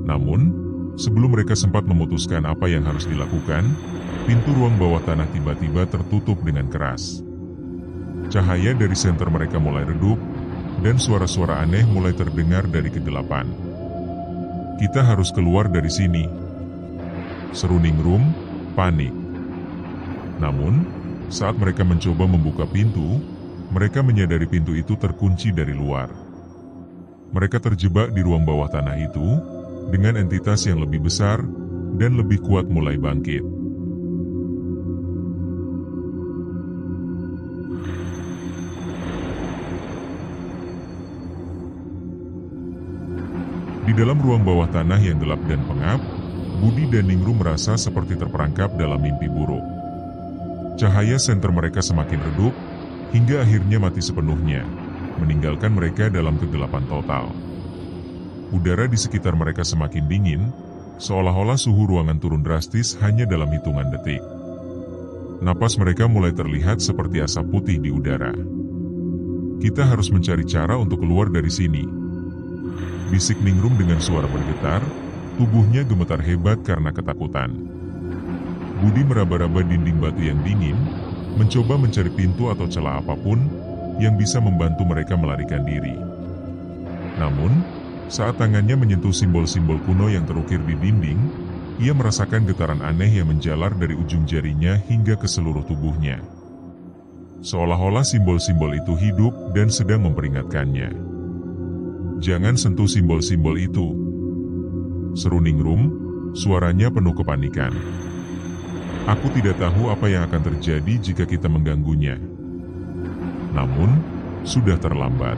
S1: Namun, sebelum mereka sempat memutuskan apa yang harus dilakukan, pintu ruang bawah tanah tiba-tiba tertutup dengan keras. Cahaya dari senter mereka mulai redup, dan suara-suara aneh mulai terdengar dari kegelapan. Kita harus keluar dari sini, seru Ningrum, panik. Namun, saat mereka mencoba membuka pintu, mereka menyadari pintu itu terkunci dari luar. Mereka terjebak di ruang bawah tanah itu, dengan entitas yang lebih besar, dan lebih kuat mulai bangkit. Di dalam ruang bawah tanah yang gelap dan pengap, Budi dan Ningrum merasa seperti terperangkap dalam mimpi buruk. Cahaya senter mereka semakin redup, hingga akhirnya mati sepenuhnya, meninggalkan mereka dalam kegelapan total. Udara di sekitar mereka semakin dingin, seolah-olah suhu ruangan turun drastis hanya dalam hitungan detik. Napas mereka mulai terlihat seperti asap putih di udara. Kita harus mencari cara untuk keluar dari sini, bisik Ningrum dengan suara bergetar, tubuhnya gemetar hebat karena ketakutan. Budi meraba-raba dinding batu yang dingin, mencoba mencari pintu atau celah apapun yang bisa membantu mereka melarikan diri. Namun, saat tangannya menyentuh simbol-simbol kuno yang terukir di dinding, ia merasakan getaran aneh yang menjalar dari ujung jarinya hingga ke seluruh tubuhnya. Seolah-olah simbol-simbol itu hidup dan sedang memperingatkannya. Jangan sentuh simbol-simbol itu, seru Ningrum, suaranya penuh kepanikan. Aku tidak tahu apa yang akan terjadi jika kita mengganggunya. Namun, sudah terlambat.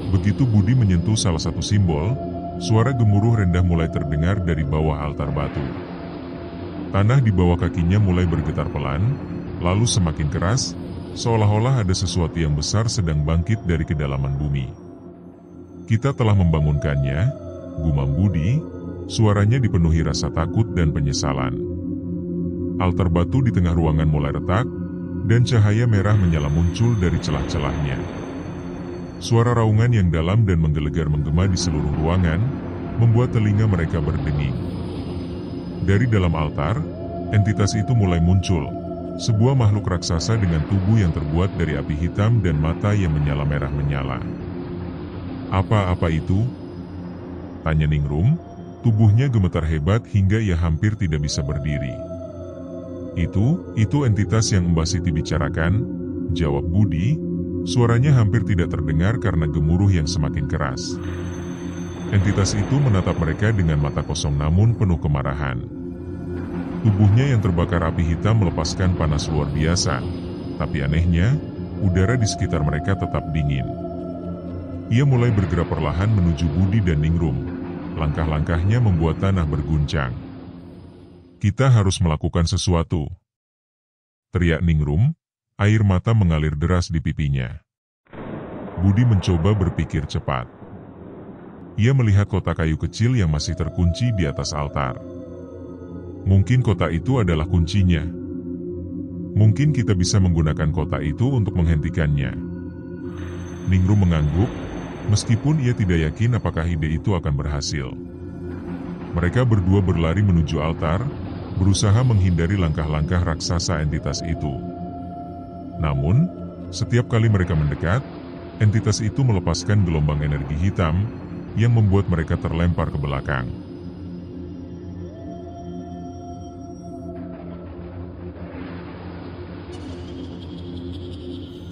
S1: Begitu Budi menyentuh salah satu simbol, suara gemuruh rendah mulai terdengar dari bawah altar batu. Tanah di bawah kakinya mulai bergetar pelan, lalu semakin keras, seolah-olah ada sesuatu yang besar sedang bangkit dari kedalaman bumi. Kita telah membangunkannya, gumam Budi, suaranya dipenuhi rasa takut dan penyesalan. Altar batu di tengah ruangan mulai retak, dan cahaya merah menyala muncul dari celah-celahnya. Suara raungan yang dalam dan menggelegar menggema di seluruh ruangan, membuat telinga mereka berdenging. Dari dalam altar, entitas itu mulai muncul, sebuah makhluk raksasa dengan tubuh yang terbuat dari api hitam dan mata yang menyala merah menyala. Apa-apa itu? Tanya Ningrum, tubuhnya gemetar hebat hingga ia hampir tidak bisa berdiri. Itu entitas yang Mbak Siti bicarakan, jawab Budi, suaranya hampir tidak terdengar karena gemuruh yang semakin keras. Entitas itu menatap mereka dengan mata kosong namun penuh kemarahan. Tubuhnya yang terbakar api hitam melepaskan panas luar biasa, tapi anehnya, udara di sekitar mereka tetap dingin. Ia mulai bergerak perlahan menuju Budi dan Ningrum. Langkah-langkahnya membuat tanah berguncang. Kita harus melakukan sesuatu, teriak Ningrum, air mata mengalir deras di pipinya. Budi mencoba berpikir cepat. Ia melihat kotak kayu kecil yang masih terkunci di atas altar. Mungkin kotak itu adalah kuncinya. Mungkin kita bisa menggunakan kotak itu untuk menghentikannya. Ningrum mengangguk, meskipun ia tidak yakin apakah ide itu akan berhasil. Mereka berdua berlari menuju altar, berusaha menghindari langkah-langkah raksasa entitas itu. Namun, setiap kali mereka mendekat, entitas itu melepaskan gelombang energi hitam yang membuat mereka terlempar ke belakang.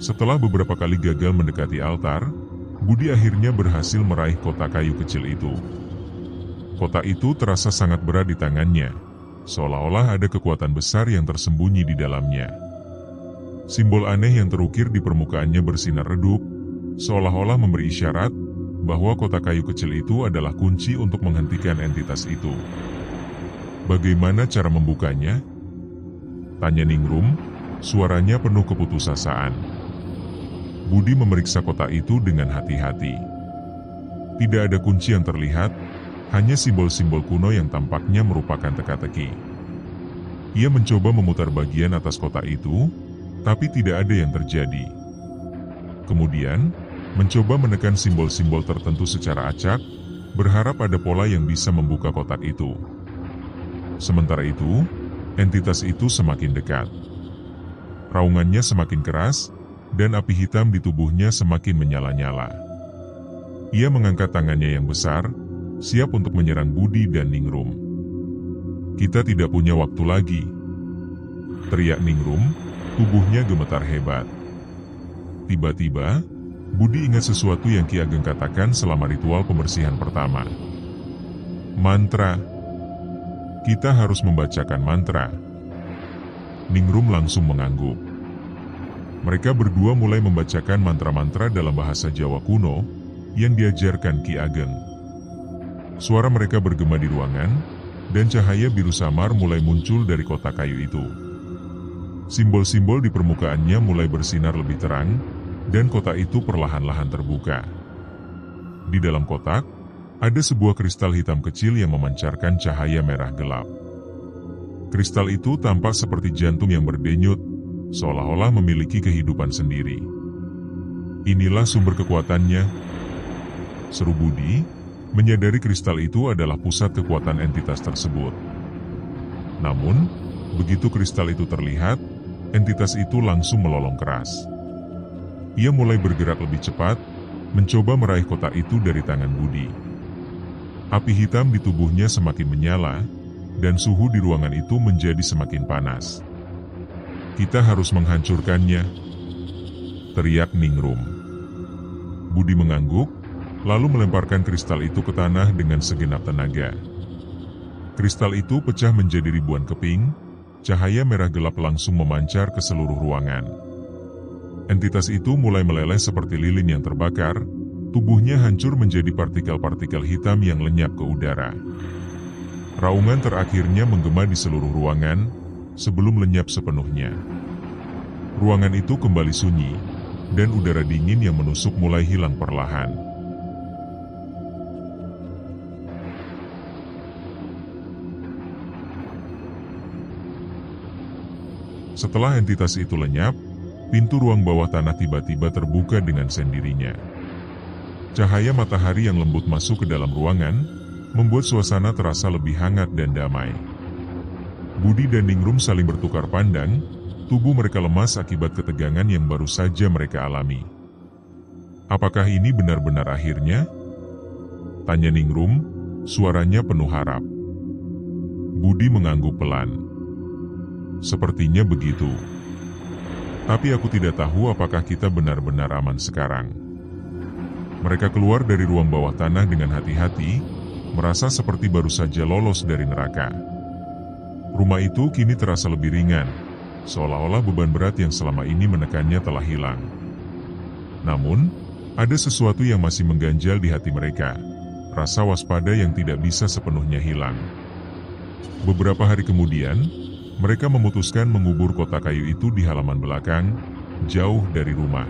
S1: Setelah beberapa kali gagal mendekati altar, Budi akhirnya berhasil meraih kotak kayu kecil itu. Kotak itu terasa sangat berat di tangannya, seolah-olah ada kekuatan besar yang tersembunyi di dalamnya. Simbol aneh yang terukir di permukaannya bersinar redup, seolah-olah memberi isyarat bahwa kotak kayu kecil itu adalah kunci untuk menghentikan entitas itu. Bagaimana cara membukanya? Tanya Ningrum, suaranya penuh keputusasaan. Budi memeriksa kotak itu dengan hati-hati. Tidak ada kunci yang terlihat, hanya simbol-simbol kuno yang tampaknya merupakan teka-teki. Ia mencoba memutar bagian atas kotak itu, tapi tidak ada yang terjadi. Kemudian, mencoba menekan simbol-simbol tertentu secara acak, berharap ada pola yang bisa membuka kotak itu. Sementara itu, entitas itu semakin dekat. Raungannya semakin keras, dan api hitam di tubuhnya semakin menyala-nyala. Ia mengangkat tangannya yang besar, siap untuk menyerang Budi dan Ningrum. Kita tidak punya waktu lagi, teriak Ningrum, tubuhnya gemetar hebat. Tiba-tiba, Budi ingat sesuatu yang Ki Ageng katakan selama ritual pembersihan pertama. Mantra. Kita harus membacakan mantra. Ningrum langsung mengangguk. Mereka berdua mulai membacakan mantra-mantra dalam bahasa Jawa kuno yang diajarkan Ki Ageng. Suara mereka bergema di ruangan, dan cahaya biru samar mulai muncul dari kotak kayu itu. Simbol-simbol di permukaannya mulai bersinar lebih terang, dan kotak itu perlahan-lahan terbuka. Di dalam kotak, ada sebuah kristal hitam kecil yang memancarkan cahaya merah gelap. Kristal itu tampak seperti jantung yang berdenyut, seolah-olah memiliki kehidupan sendiri. Inilah sumber kekuatannya, seru Budi, menyadari kristal itu adalah pusat kekuatan entitas tersebut. Namun, begitu kristal itu terlihat, entitas itu langsung melolong keras. Ia mulai bergerak lebih cepat, mencoba meraih kotak itu dari tangan Budi. Api hitam di tubuhnya semakin menyala, dan suhu di ruangan itu menjadi semakin panas. Kita harus menghancurkannya, teriak Ningrum. Budi mengangguk, lalu melemparkan kristal itu ke tanah dengan segenap tenaga. Kristal itu pecah menjadi ribuan keping, cahaya merah gelap langsung memancar ke seluruh ruangan. Entitas itu mulai meleleh seperti lilin yang terbakar, tubuhnya hancur menjadi partikel-partikel hitam yang lenyap ke udara. Raungan terakhirnya menggema di seluruh ruangan, sebelum lenyap sepenuhnya. ruangan itu kembali sunyi, dan udara dingin yang menusuk mulai hilang perlahan. Setelah entitas itu lenyap, pintu ruang bawah tanah tiba-tiba terbuka dengan sendirinya. Cahaya matahari yang lembut masuk ke dalam ruangan, membuat suasana terasa lebih hangat dan damai. Budi dan Ningrum saling bertukar pandang, tubuh mereka lemas akibat ketegangan yang baru saja mereka alami. "Apakah ini benar-benar akhirnya?" tanya Ningrum, suaranya penuh harap. Budi mengangguk pelan. "Sepertinya begitu. Tapi aku tidak tahu apakah kita benar-benar aman sekarang." Mereka keluar dari ruang bawah tanah dengan hati-hati, merasa seperti baru saja lolos dari neraka. Rumah itu kini terasa lebih ringan, seolah-olah beban berat yang selama ini menekannya telah hilang. Namun, ada sesuatu yang masih mengganjal di hati mereka, rasa waspada yang tidak bisa sepenuhnya hilang. Beberapa hari kemudian, mereka memutuskan mengubur kotak kayu itu di halaman belakang, jauh dari rumah.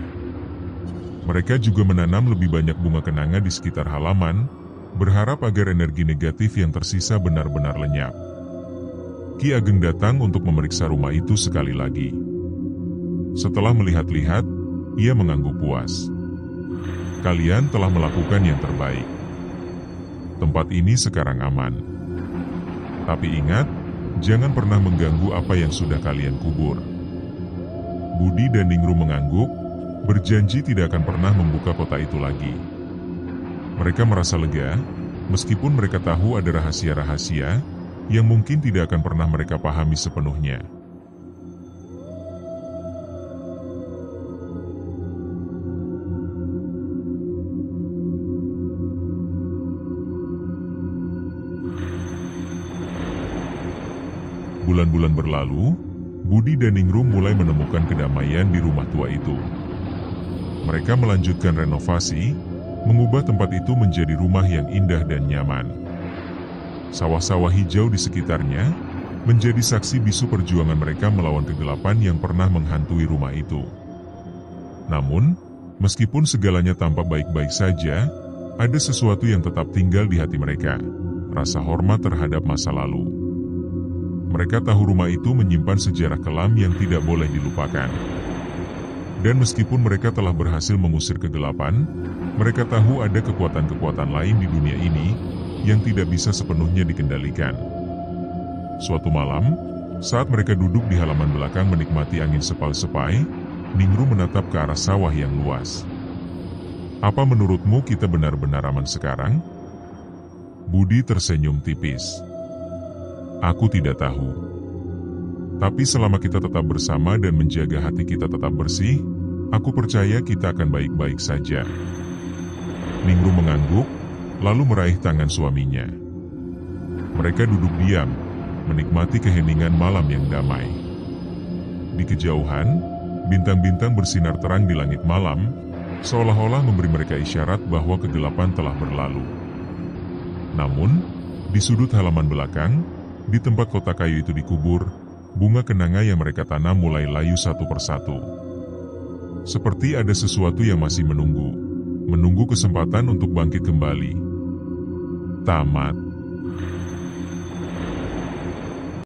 S1: Mereka juga menanam lebih banyak bunga kenanga di sekitar halaman, berharap agar energi negatif yang tersisa benar-benar lenyap. Ki Ageng datang untuk memeriksa rumah itu sekali lagi. Setelah melihat-lihat, ia mengangguk puas. "Kalian telah melakukan yang terbaik. Tempat ini sekarang aman. Tapi ingat, jangan pernah mengganggu apa yang sudah kalian kubur." Budi dan Ningrum mengangguk, berjanji tidak akan pernah membuka kota itu lagi. Mereka merasa lega, meskipun mereka tahu ada rahasia-rahasia yang mungkin tidak akan pernah mereka pahami sepenuhnya. Bulan-bulan berlalu, Budi dan Ningrum mulai menemukan kedamaian di rumah tua itu. Mereka melanjutkan renovasi, mengubah tempat itu menjadi rumah yang indah dan nyaman. Sawah-sawah hijau di sekitarnya menjadi saksi bisu perjuangan mereka melawan kegelapan yang pernah menghantui rumah itu. Namun, meskipun segalanya tampak baik-baik saja, ada sesuatu yang tetap tinggal di hati mereka, rasa hormat terhadap masa lalu. Mereka tahu rumah itu menyimpan sejarah kelam yang tidak boleh dilupakan. Dan meskipun mereka telah berhasil mengusir kegelapan, mereka tahu ada kekuatan-kekuatan lain di dunia ini yang tidak bisa sepenuhnya dikendalikan. Suatu malam, saat mereka duduk di halaman belakang menikmati angin sepal-sepai, Ningrum menatap ke arah sawah yang luas. "Apa menurutmu kita benar-benar aman sekarang?" Budi tersenyum tipis. "Aku tidak tahu. Tapi selama kita tetap bersama dan menjaga hati kita tetap bersih, aku percaya kita akan baik-baik saja." Ningrum mengangguk, lalu meraih tangan suaminya. Mereka duduk diam, menikmati keheningan malam yang damai. Di kejauhan, bintang-bintang bersinar terang di langit malam, seolah-olah memberi mereka isyarat bahwa kegelapan telah berlalu. Namun, di sudut halaman belakang, di tempat kotak kayu itu dikubur, bunga kenanga yang mereka tanam mulai layu satu persatu. Seperti ada sesuatu yang masih menunggu kesempatan untuk bangkit kembali. Tamat.